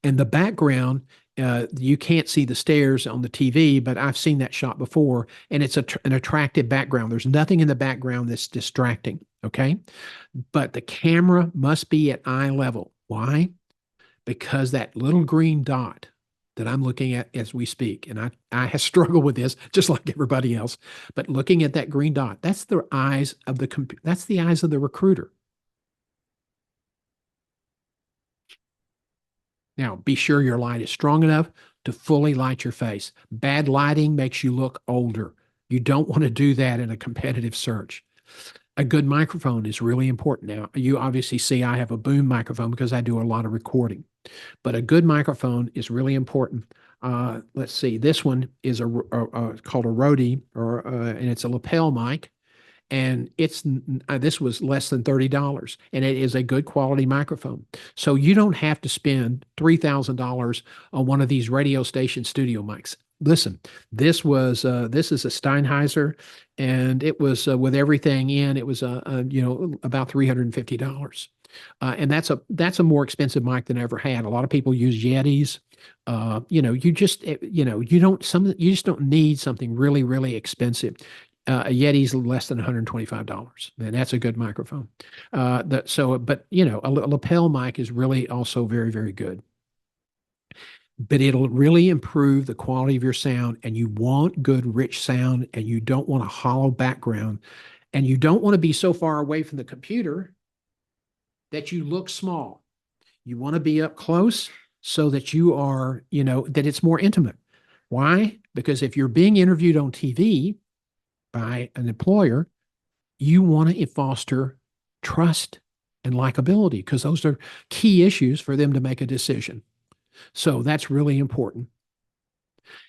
And the background, you can't see the stairs on the TV, but I've seen that shot before, and it's an attractive background. There's nothing in the background that's distracting, okay? But the camera must be at eye level. Why? Because that little green dot that I'm looking at as we speak, and I have struggled with this just like everybody else, but looking at that green dot, that's the eyes of that's the eyes of the recruiter. Now, be sure your light is strong enough to fully light your face. Bad lighting makes you look older. You don't want to do that in a competitive search. A good microphone is really important. Now, you obviously see I have a boom microphone because I do a lot of recording, but a good microphone is really important. Let's see, this one is called a Rode, and it's a lapel mic, and this was less than $30, and it is a good quality microphone. So you don't have to spend $3,000 on one of these radio station studio mics. Listen, this is a Steinheiser, and it was with everything in, it was about $350. And that's a more expensive mic than I ever had. A lot of people use Yetis. You just don't need something really, really expensive. A Yeti's less than $125, and that's a good microphone. A lapel mic is really also very, very good. But it'll really improve the quality of your sound, and you want good, rich sound, and you don't want a hollow background, and you don't want to be so far away from the computer that you look small. You want to be up close so that you are, that it's more intimate. Why? Because if you're being interviewed on TV by an employer, you want to foster trust and likability because those are key issues for them to make a decision. So that's really important.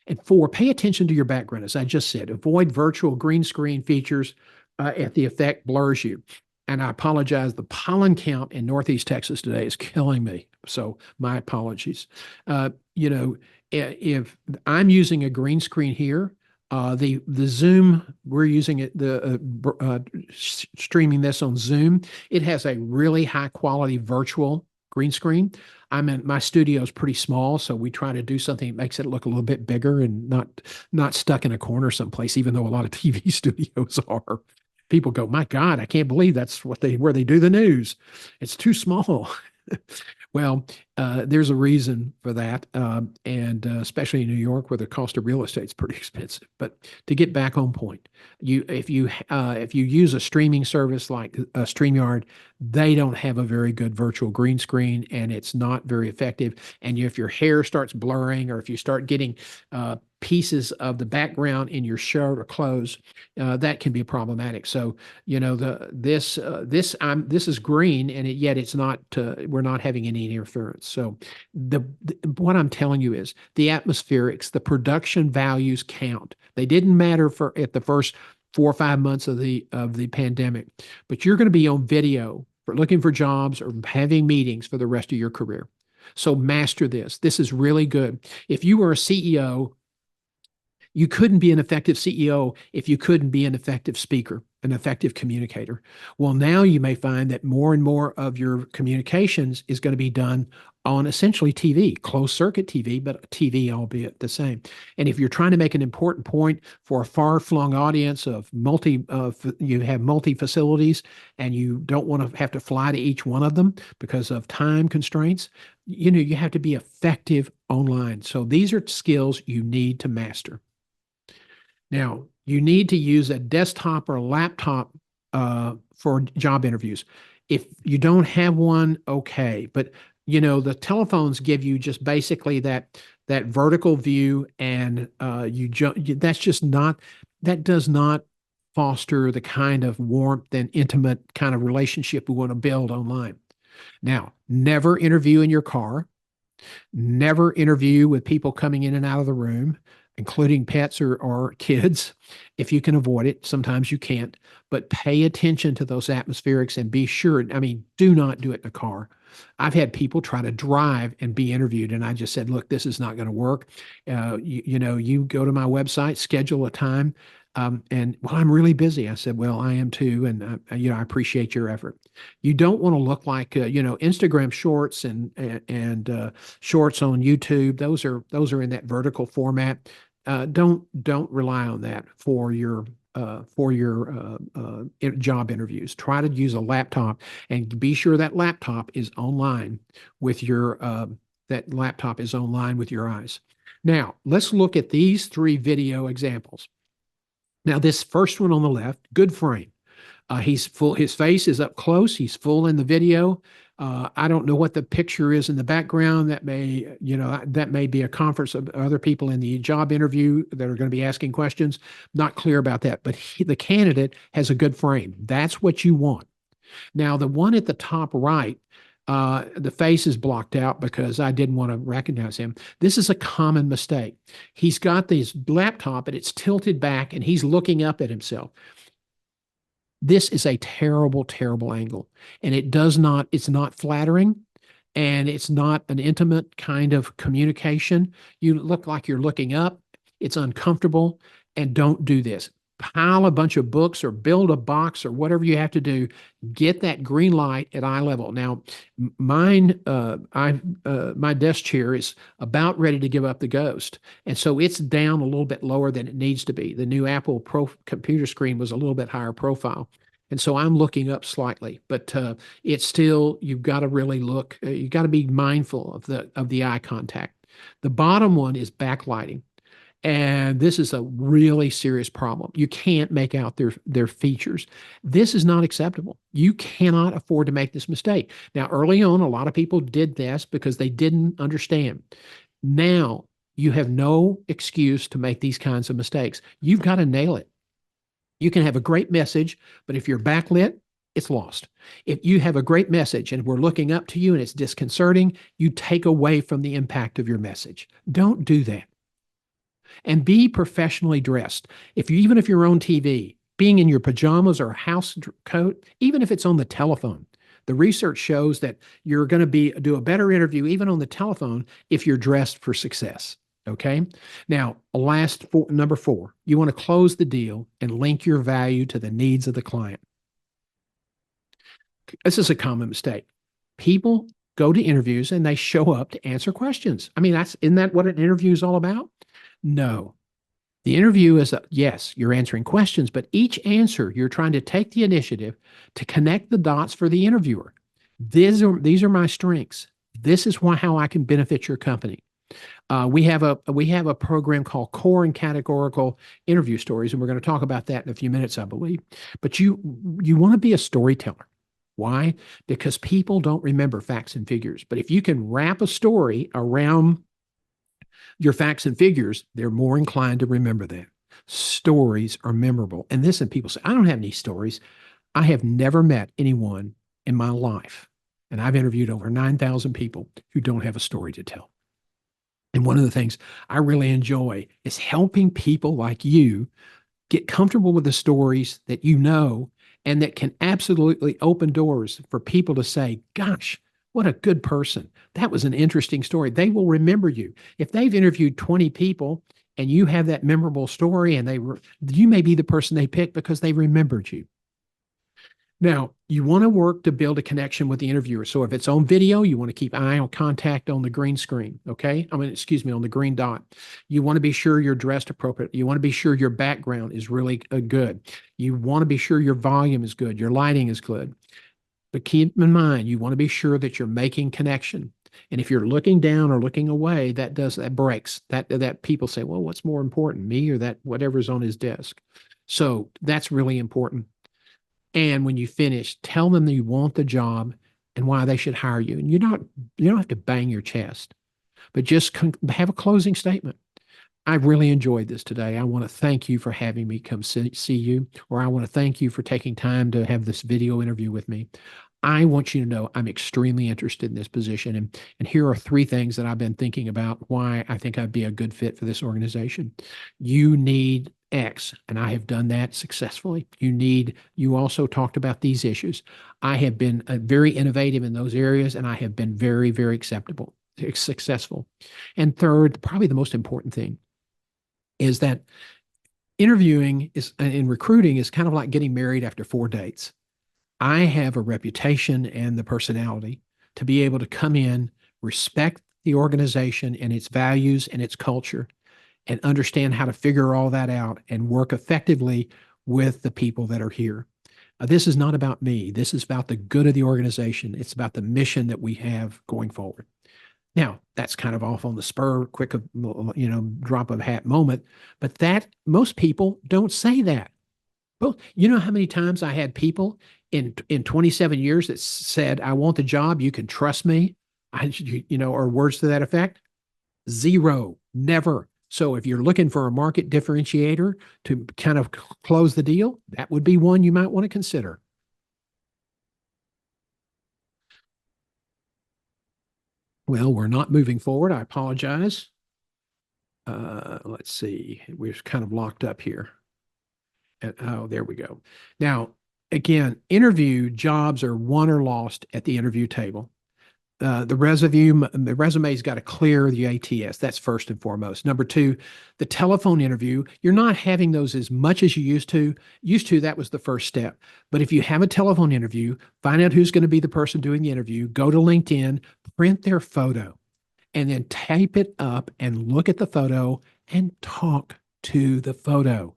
And four, pay attention to your background. As I just said, avoid virtual green screen features if the effect blurs you. And I apologize, the pollen count in Northeast Texas today is killing me. So my apologies. If I'm using a green screen here, the Zoom, we're using it, streaming this on Zoom. It has a really high quality virtual green screen. My studio is pretty small, so we try to do something that makes it look a little bit bigger and not stuck in a corner someplace, even though a lot of TV studios are. People go, my God, I can't believe that's where they do the news. It's too small. Well, there's a reason for that, and especially in New York, where the cost of real estate is pretty expensive. But to get back on point, if you use a streaming service like StreamYard, they don't have a very good virtual green screen, and it's not very effective. And if your hair starts blurring, or if you start getting pieces of the background in your shirt or clothes, that can be problematic. So this is green, and yet it's not. We're not having any interference. So what I'm telling you is the atmospherics, the production values count. They didn't matter at the first 4 or 5 months of the pandemic, but you're going to be on video for looking for jobs or having meetings for the rest of your career. So master this. This is really good. If you were a CEO, you couldn't be an effective CEO if you couldn't be an effective speaker, an effective communicator. Well, now you may find that more and more of your communications is going to be done on essentially TV, closed circuit TV, but TV, albeit the same. And if you're trying to make an important point for a far-flung audience of you have multi facilities and you don't want to have to fly to each one of them because of time constraints, you have to be effective online. So these are skills you need to master. Now, you need to use a desktop or a laptop for job interviews. If you don't have one, okay. But the telephones give you just basically that vertical view, and that does not foster the kind of warmth and intimate kind of relationship we want to build online. Now, never interview in your car. Never interview with people coming in and out of the room, including pets or kids, if you can avoid it. Sometimes you can't, but pay attention to those atmospherics and be sure. I mean, do not do it in a car. I've had people try to drive and be interviewed, and I just said, look, this is not going to work. You go to my website, schedule a time. And well, I'm really busy. I said, well, I am too. And, I appreciate your effort. You don't want to look like, Instagram shorts and shorts on YouTube. Those are in that vertical format. Don't rely on that for your job interviews. Try to use a laptop and be sure that laptop is online with your eyes. Now, let's look at these 3 video examples. Now, this first one on the left, good frame. He's full. His face is up close. He's full in the video. I don't know what the picture is in the background. That may be a conference of other people in the job interview that are going to be asking questions. Not clear about that, but the candidate has a good frame. That's what you want. Now, the one at the top right, the face is blocked out because I didn't want to recognize him. This is a common mistake. He's got this laptop and it's tilted back and he's looking up at himself. This is a terrible, terrible angle. And it's not flattering and it's not an intimate kind of communication. You look like you're looking up. It's uncomfortable, and don't do this. Pile a bunch of books or build a box or whatever you have to do. Get that green light at eye level. Now, my desk chair is about ready to give up the ghost, and so it's down a little bit lower than it needs to be. The new Apple Pro computer screen was a little bit higher profile, and so I'm looking up slightly. But it's still, you've got to really look. You've got to be mindful of the eye contact. The bottom one is backlighting. And this is a really serious problem. You can't make out their features. This is not acceptable. You cannot afford to make this mistake. Now, early on, a lot of people did this because they didn't understand. Now, you have no excuse to make these kinds of mistakes. You've got to nail it. You can have a great message, but if you're backlit, it's lost. If you have a great message and we're looking up to you and it's disconcerting, you take away from the impact of your message. Don't do that. And be professionally dressed. Even if you're on TV, being in your pajamas or a house coat, even if it's on the telephone, the research shows that you're going to do a better interview even on the telephone if you're dressed for success. Okay. Now, number 4, you want to close the deal and link your value to the needs of the client. This is a common mistake. People go to interviews and they show up to answer questions. I mean, isn't that what an interview is all about? No. The interview is, yes, you're answering questions, but each answer, you're trying to take the initiative to connect the dots for the interviewer. These are my strengths. This is how I can benefit your company. We have a program called Core and Categorical Interview Stories, and we're going to talk about that in a few minutes, I believe. But you want to be a storyteller. Why? Because people don't remember facts and figures. But if you can wrap a story around your facts and figures, they're more inclined to remember that. Stories are memorable. And people say, I don't have any stories. I have never met anyone in my life, and I've interviewed over 9,000 people who don't have a story to tell. And one of the things I really enjoy is helping people like you get comfortable with the stories that you know and that can absolutely open doors for people to say, gosh, what a good person. That was an interesting story. They will remember you. If they've interviewed 20 people and you have that memorable story and you may be the person they picked because they remembered you. Now, you want to work to build a connection with the interviewer. So if it's on video, you want to keep eye on contact on the green screen. Okay. Excuse me, on the green dot. You want to be sure you're dressed appropriately. You want to be sure your background is really good. You want to be sure your volume is good. Your lighting is good. But keep in mind, you want to be sure that you're making connection. And if you're looking down or looking away, that breaks. That people say, well, what's more important, me or that whatever's on his desk? So that's really important. And when you finish, tell them that you want the job and why they should hire you. And you don't have to bang your chest, but just have a closing statement. I really enjoyed this today. I want to thank you for having me come see you, or I want to thank you for taking time to have this video interview with me. I want you to know I'm extremely interested in this position. And here are 3 things that I've been thinking about why I think I'd be a good fit for this organization. You need X, and I have done that successfully. You also talked about these issues. I have been very innovative in those areas, and I have been very, very successful. And third, probably the most important thing is that interviewing in recruiting is kind of like getting married after 4 dates. I have a reputation and the personality to be able to come in, respect the organization and its values and its culture, and understand how to figure all that out and work effectively with the people that are here. This is not about me. This is about the good of the organization. It's about the mission that we have going forward. Now, that's kind of off on the spur, quick, drop of a hat moment, but that most people don't say that. Well, you know how many times I had people in 27 years that said, I want the job, you can trust me, or words to that effect? 0, never. So if you're looking for a market differentiator to kind of close the deal, that would be one you might want to consider. Well, we're not moving forward. I apologize. Let's see. We're kind of locked up here. Oh, there we go. Now, again, interview jobs are won or lost at the interview table. The resume's got to clear the ATS. That's first and foremost. Number 2, the telephone interview. You're not having those as much as you used to. That was the first step. But if you have a telephone interview, find out who's going to be the person doing the interview. Go to LinkedIn, print their photo, and then type it up and look at the photo and talk to the photo.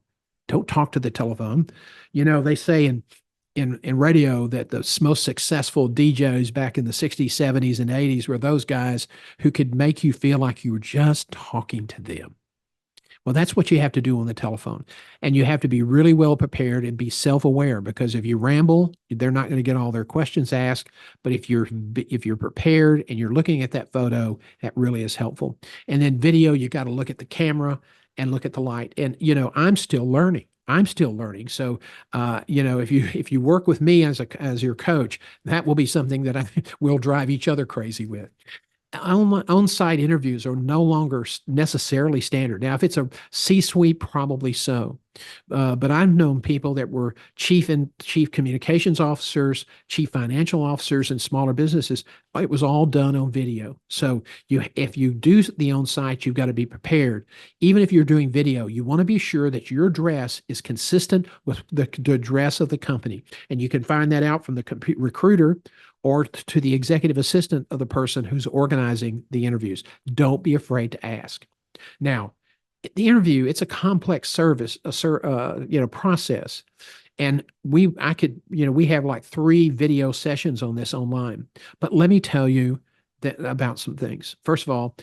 Don't talk to the telephone. They say in radio that the most successful DJs back in the 60s, 70s, and 80s were those guys who could make you feel like you were just talking to them. Well, that's what you have to do on the telephone. And you have to be really well prepared and be self-aware, because if you ramble, they're not going to get all their questions asked. But if you're prepared and you're looking at that photo, that really is helpful. And then video, you got to look at the camera and look at the light. And I'm still learning. So, if you work with me as your coach, that will be something that I will drive each other crazy with. On-site interviews are no longer necessarily standard. Now, if it's a C-suite, probably so. But I've known people that were chief communications officers, chief financial officers in smaller businesses. It was all done on video. So if you do the on-site, you've got to be prepared. Even if you're doing video, you want to be sure that your dress is consistent with the dress of the company. And you can find that out from the recruiter or to the executive assistant of the person who's organizing the interviews. Don't be afraid to ask. Now, the interview, it's a complex process. And we have like 3 video sessions on this online. But let me tell you about some things. First of all,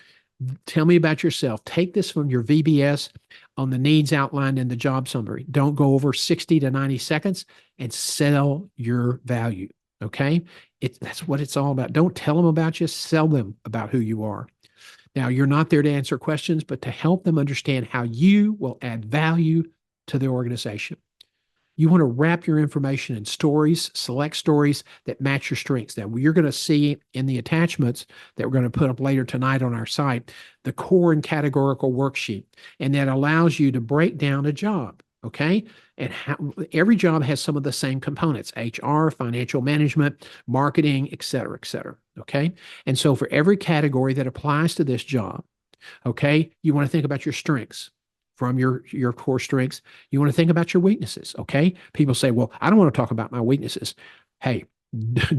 tell me about yourself. Take this from your VBS on the needs outlined in the job summary. Don't go over 60 to 90 seconds and sell your value. Okay? That's what it's all about. Don't tell them about you, sell them about who you are. Now, you're not there to answer questions, but to help them understand how you will add value to the organization. You want to wrap your information in stories, select stories that match your strengths. Now, you're going to see in the attachments that we're going to put up later tonight on our site, the core and categorical worksheet, and that allows you to break down a job. Okay. and how every job has some of the same components: HR, financial management, marketing, et cetera, et cetera. Okay. And so for every category that applies to this job, okay, you want to think about your strengths from your core strengths. You want to think about your weaknesses. Okay. People say, well, I don't want to talk about my weaknesses. Hey,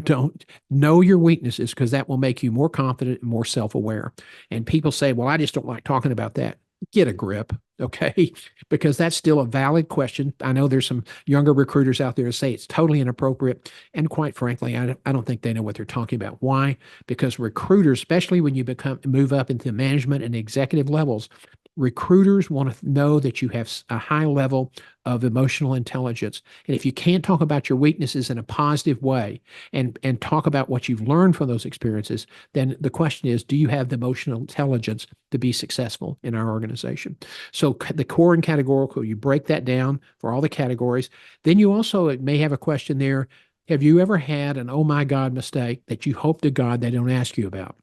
don't know your weaknesses, because that will make you more confident and more self-aware. And people say, well, I just don't like talking about that. Get a grip, okay? Because that's still a valid question. I know there's some younger recruiters out there to say it's totally inappropriate. And quite frankly, I don't think they know what they're talking about. Why? Because recruiters, especially when you move up into management and executive levels, recruiters want to know that you have a high level of emotional intelligence. And if you can't talk about your weaknesses in a positive way and talk about what you've learned from those experiences, then the question is, do you have the emotional intelligence to be successful in our organization? So the core and categorical, you break that down for all the categories. Then you also may have a question there. Have you ever had an oh my God mistake that you hope to God they don't ask you about?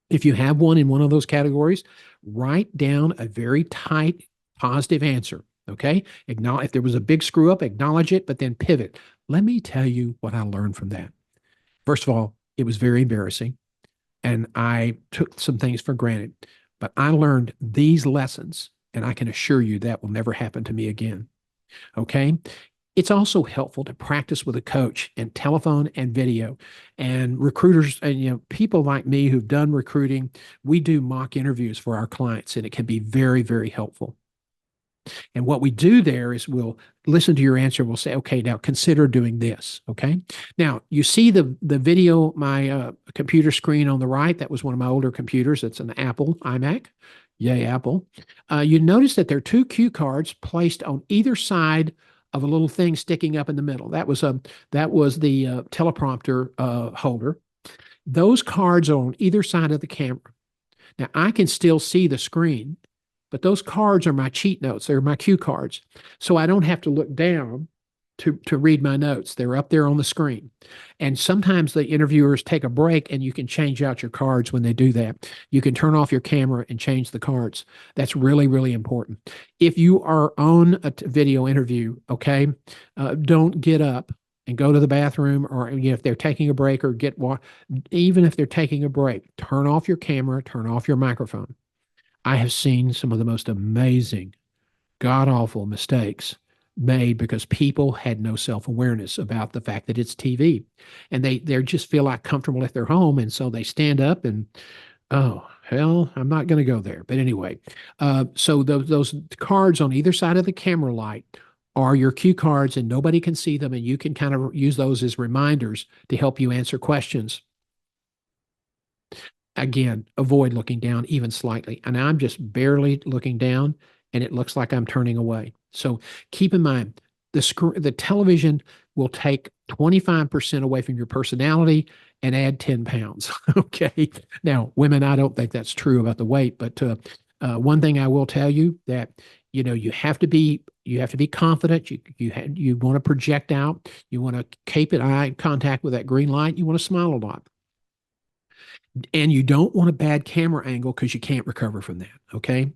If you have one in one of those categories, write down a very tight, positive answer. Okay. Acknowledge if there was a big screw up, acknowledge it, but then pivot. Let me tell you what I learned from that. First of all, it was very embarrassing, and I took some things for granted, but I learned these lessons, and I can assure you that will never happen to me again. Okay. It's also helpful to practice with a coach and telephone and video. And recruiters and people like me who've done recruiting, we do mock interviews for our clients, and it can be very, very helpful. And what we do there is we'll listen to your answer. We'll say, okay, now consider doing this. Okay. Now you see the video, my computer screen on the right. That was one of my older computers. It's an Apple iMac. Yay, Apple. You notice that there are two cue cards placed on either side of a little thing sticking up in the middle. That was the teleprompter holder. Those cards are on either side of the camera. Now I can still see the screen, but those cards are my cheat notes. They're my cue cards. So I don't have to look down to read my notes. They're up there on the screen. And sometimes the interviewers take a break, and you can change out your cards when they do that. You can turn off your camera and change the cards. That's really, really important. If you are on a video interview, okay, don't get up and go to the bathroom, or if they're taking a break, or even if they're taking a break, turn off your camera, turn off your microphone. I have seen some of the most amazing, god-awful mistakes made because people had no self-awareness about the fact that it's TV, and they just feel like comfortable at their home, and so they stand up and, oh hell, I'm not going to go there. But anyway, so those cards on either side of the camera light are your cue cards, and nobody can see them, and you can kind of use those as reminders to help you answer questions. Again, avoid looking down even slightly. And I'm just barely looking down, and it looks like I'm turning away. So keep in mind, the television will take 25% away from your personality and add 10 pounds. Okay. Now, women, I don't think that's true about the weight, but one thing I will tell you that you have to be confident. You want to project out. You want to keep an eye contact with that green light. You want to smile a lot. And you don't want a bad camera angle, because you can't recover from that. Okay.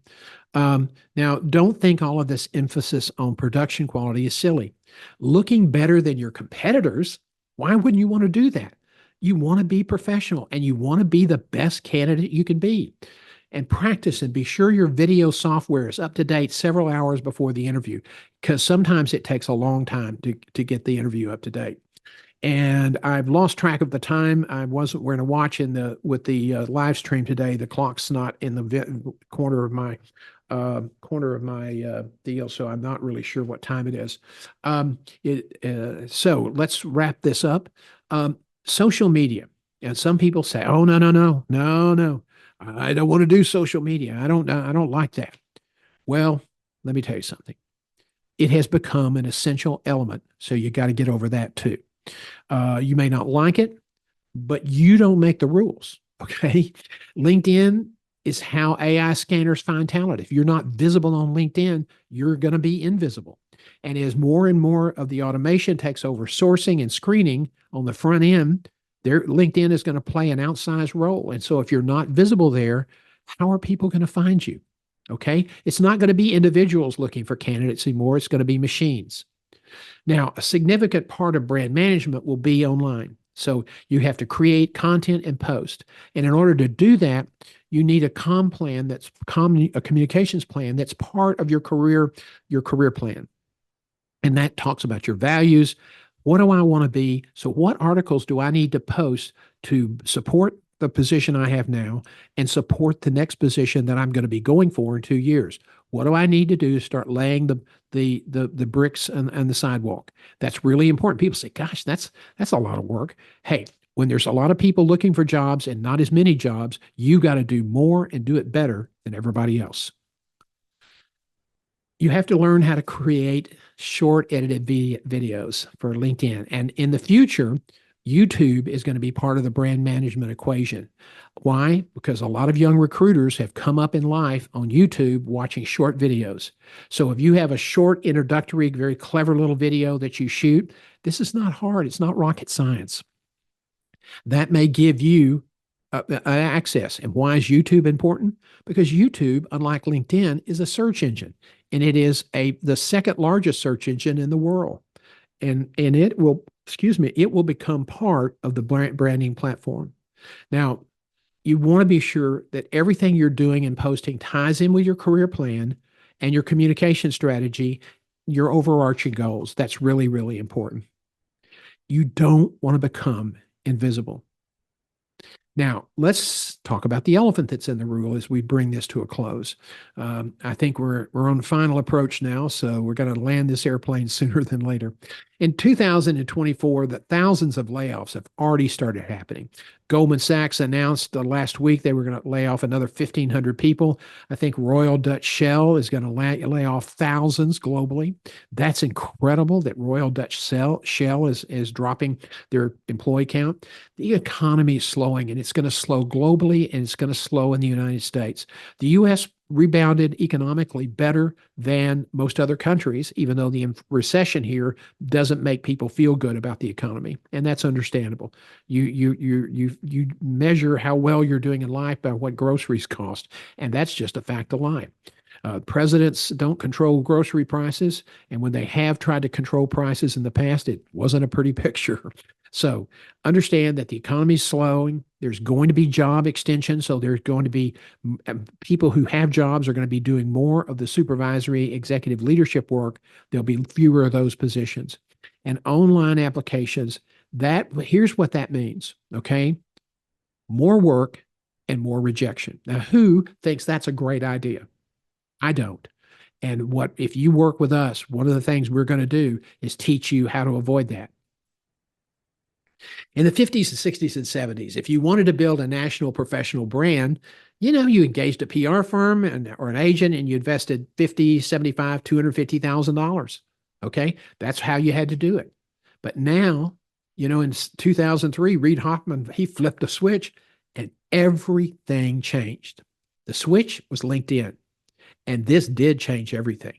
Now, don't think all of this emphasis on production quality is silly. Looking better than your competitors, why wouldn't you want to do that? You want to be professional, and you want to be the best candidate you can be. And practice, and be sure your video software is up to date several hours before the interview, because sometimes it takes a long time to get the interview up to date. And I've lost track of the time. I wasn't wearing a watch with the live stream today. The clock's not in the corner of my deal, so I'm not really sure what time it is. So let's wrap this up. Social media, and some people say, "Oh, no, no, no, no, no, I don't want to do social media. I don't like that." Well, let me tell you something. It has become an essential element, so you got to get over that too. You may not like it, but you don't make the rules. Okay. LinkedIn is how AI scanners find talent. If you're not visible on LinkedIn, you're going to be invisible. And as more and more of the automation takes over sourcing and screening on the front end, LinkedIn is going to play an outsized role. And so if you're not visible there, how are people going to find you? Okay. It's not going to be individuals looking for candidates anymore. It's going to be machines. Now, a significant part of brand management will be online. So you have to create content and post. And in order to do that, you need a a communications plan that's part of your career plan. And that talks about your values. What do I want to be? So, what articles do I need to post to support the position I have now and support the next position that I'm going to be going for in 2 years? What do I need to do to start laying the bricks and the sidewalk? That's really important. People say, "Gosh, that's a lot of work." Hey, when there's a lot of people looking for jobs and not as many jobs, you got to do more and do it better than everybody else. You have to learn how to create short edited videos for LinkedIn. And in the future, YouTube is going to be part of the brand management equation. Why? Because a lot of young recruiters have come up in life on YouTube watching short videos. So if you have a short introductory, very clever little video that you shoot, this is not hard. It's not rocket science. That may give you access. And why is YouTube important? Because YouTube, unlike LinkedIn, is a search engine, and it is the second largest search engine in the world. And it will, excuse me, it will become part of the branding platform. Now, you want to be sure that everything you're doing and posting ties in with your career plan and your communication strategy, your overarching goals. That's really, really important. You don't want to become invisible. Now, let's talk about the elephant that's in the room as we bring this to a close. I think we're on the final approach now, so we're going to land this airplane sooner than later. In 2024, the thousands of layoffs have already started happening. Goldman Sachs announced last week they were going to lay off another 1,500 people. I think Royal Dutch Shell is going to lay off thousands globally. That's incredible that Royal Dutch Shell is dropping their employee count. The economy is slowing, and it's going to slow globally, and it's going to slow in the United States. The U.S. rebounded economically better than most other countries, even though the recession here doesn't make people feel good about the economy, and that's understandable. You measure how well you're doing in life by what groceries cost, and that's just a fact of life. Presidents don't control grocery prices, and when they have tried to control prices in the past, it wasn't a pretty picture. So understand that the economy is slowing. There's going to be job extension. So there's going to be people who have jobs are going to be doing more of the supervisory executive leadership work. There'll be fewer of those positions. And online applications, here's what that means. Okay. More work and more rejection. Now, who thinks that's a great idea? I don't. And if you work with us, one of the things we're going to do is teach you how to avoid that. In the 50s and 60s and 70s, if you wanted to build a national professional brand, you engaged a PR firm or an agent and you invested $50, $75, $250,000. Okay. That's how you had to do it. But now, in 2003, Reid Hoffman, he flipped a switch and everything changed. The switch was LinkedIn. And this did change everything.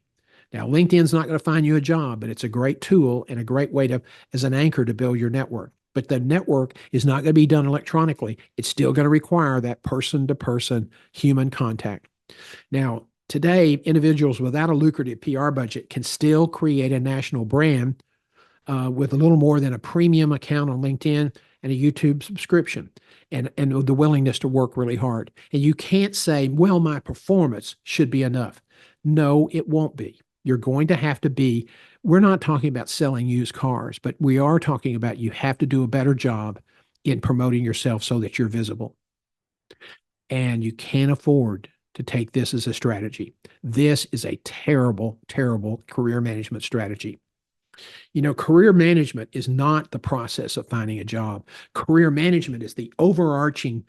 Now, LinkedIn's not going to find you a job, but it's a great tool and a great way as an anchor to build your network. But the network is not going to be done electronically. It's still going to require that person-to-person human contact. Now, today, individuals without a lucrative PR budget can still create a national brand with a little more than a premium account on LinkedIn and a YouTube subscription and the willingness to work really hard. And you can't say, well, my performance should be enough. No, it won't be. You're going to have to be, we're not talking about selling used cars, but we are talking about you have to do a better job in promoting yourself so that you're visible. And you can't afford to take this as a strategy. This is a terrible, terrible career management strategy. Career management is not the process of finding a job. Career management is the overarching,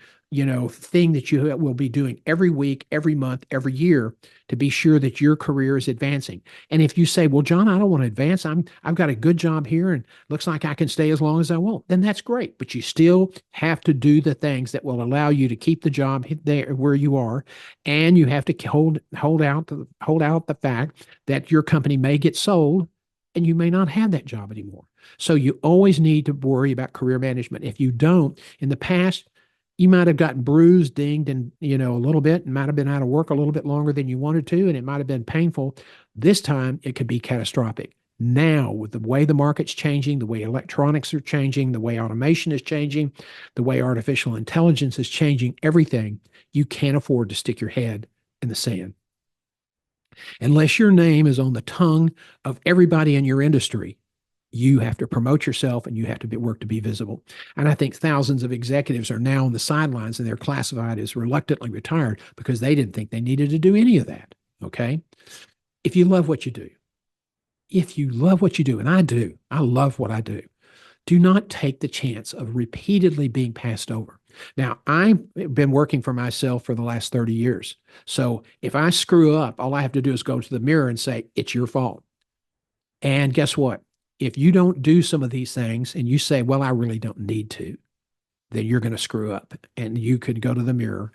thing that you will be doing every week, every month, every year to be sure that your career is advancing. And if you say, well, John, I don't want to advance. I've got a good job here and looks like I can stay as long as I want, then that's great. But you still have to do the things that will allow you to keep the job there where you are. And you have to hold out the fact that your company may get sold and you may not have that job anymore. So you always need to worry about career management. If you don't, in the past, You might have gotten bruised, dinged, and a little bit, and might have been out of work a little bit longer than you wanted to, and it might have been painful. This time, it could be catastrophic. Now, with the way the market's changing, the way electronics are changing, the way automation is changing, the way artificial intelligence is changing everything, you can't afford to stick your head in the sand. Unless your name is on the tongue of everybody in your industry, you have to promote yourself and you have to work to be visible. And I think thousands of executives are now on the sidelines and they're classified as reluctantly retired because they didn't think they needed to do any of that. Okay. If you love what you do, if you love what you do, and I do, I love what I do not take the chance of repeatedly being passed over. Now, I've been working for myself for the last 30 years. So if I screw up, all I have to do is go to the mirror and say, it's your fault. And guess what? If you don't do some of these things and you say, well, I really don't need to, then you're going to screw up. And you could go to the mirror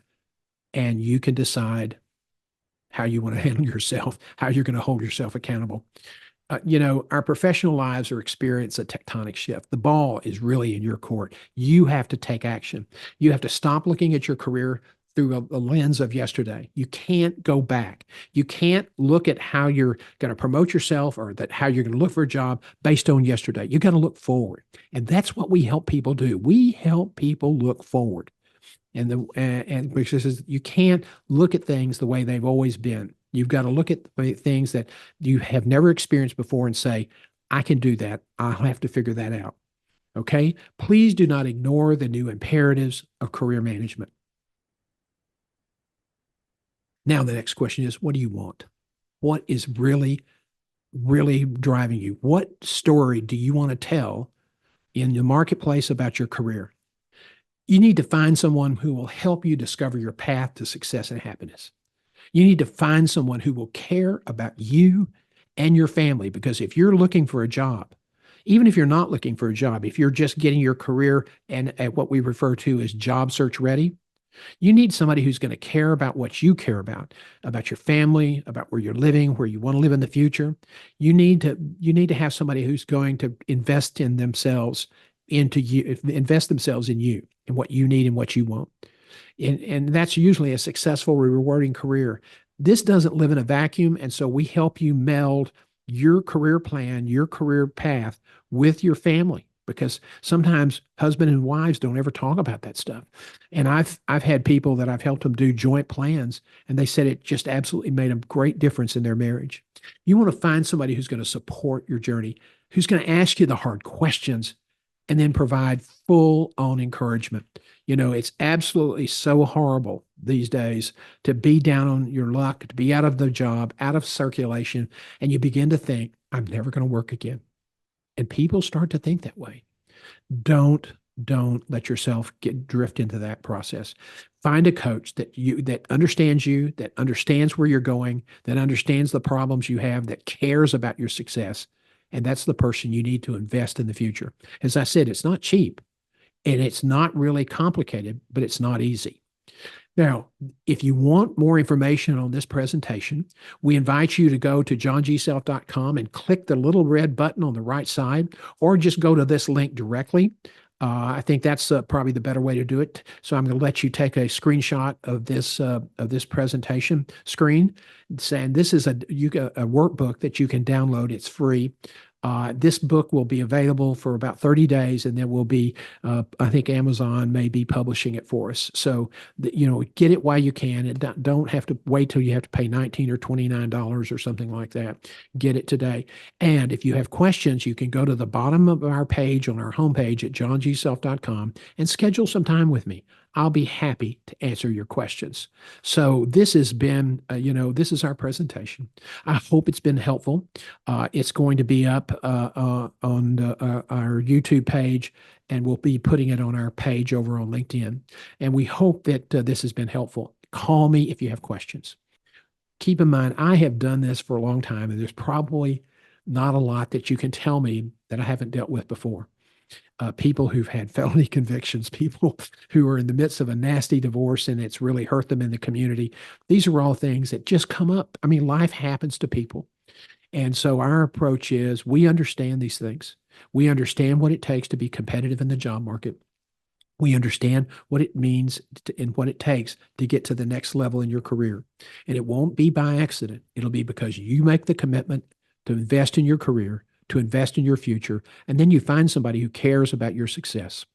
and you can decide how you want to handle yourself, how you're going to hold yourself accountable. Our professional lives are experience a tectonic shift. The ball is really in your court. You have to take action. You have to stop looking at your career through a lens of yesterday. You can't go back. You can't look at how you're going to promote yourself or that how you're going to look for a job based on yesterday. You got to look forward. And that's what we help people do. We help people look forward. And because you can't look at things the way they've always been. You've got to look at things that you have never experienced before and say, I can do that. I'll have to figure that out. Okay. Please do not ignore the new imperatives of career management. Now, the next question is, what do you want? What is really, really driving you? What story do you want to tell in the marketplace about your career? You need to find someone who will help you discover your path to success and happiness. You need to find someone who will care about you and your family, because if you're looking for a job, even if you're not looking for a job, if you're just getting your career and at what we refer to as job search ready, you need somebody who's going to care about what you care about your family, about where you're living, where you want to live in the future. You need to have somebody who's going to invest in themselves into you, invest themselves in you and what you need and what you want. And that's usually a successful, rewarding career. This doesn't live in a vacuum. And so we help you meld your career plan, your career path with your family, because sometimes husband and wives don't ever talk about that stuff. And I've had people that I've helped them do joint plans, and they said it just absolutely made a great difference in their marriage. You want to find somebody who's going to support your journey, who's going to ask you the hard questions and then provide full on encouragement. It's absolutely so horrible these days to be down on your luck, to be out of the job, out of circulation, and you begin to think, I'm never going to work again. And people start to think that way. Don't let yourself drift into that process. Find a coach that understands you, that understands where you're going, that understands the problems you have, that cares about your success. And that's the person you need to invest in the future. As I said, it's not cheap and it's not really complicated, but it's not easy. Now, if you want more information on this presentation, we invite you to go to johngself.com and click the little red button on the right side, or just go to this link directly. I think that's probably the better way to do it. So I'm going to let you take a screenshot of this presentation screen, saying this is a workbook that you can download. It's free. This book will be available for about 30 days, and then we'll be, I think Amazon may be publishing it for us. So, get it while you can, and don't have to wait till you have to pay $19 or $29 or something like that. Get it today. And if you have questions, you can go to the bottom of our page on our homepage at johngself.com and schedule some time with me. I'll be happy to answer your questions. So this has been, this is our presentation. I hope it's been helpful. It's going to be up on our YouTube page, and we'll be putting it on our page over on LinkedIn. And we hope that this has been helpful. Call me if you have questions. Keep in mind, I have done this for a long time, and there's probably not a lot that you can tell me that I haven't dealt with before. People who've had felony convictions, people who are in the midst of a nasty divorce and it's really hurt them in the community. These are all things that just come up. I mean, life happens to people. And so our approach is we understand these things. We understand what it takes to be competitive in the job market. We understand what it means and what it takes to get to the next level in your career. And it won't be by accident. It'll be because you make the commitment to invest in your career, to invest in your future, and then you find somebody who cares about your success.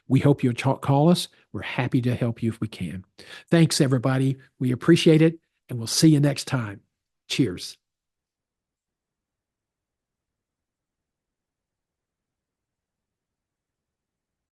We hope you'll call us. We're happy to help you if we can. Thanks, everybody. We appreciate it, and we'll see you next time. Cheers.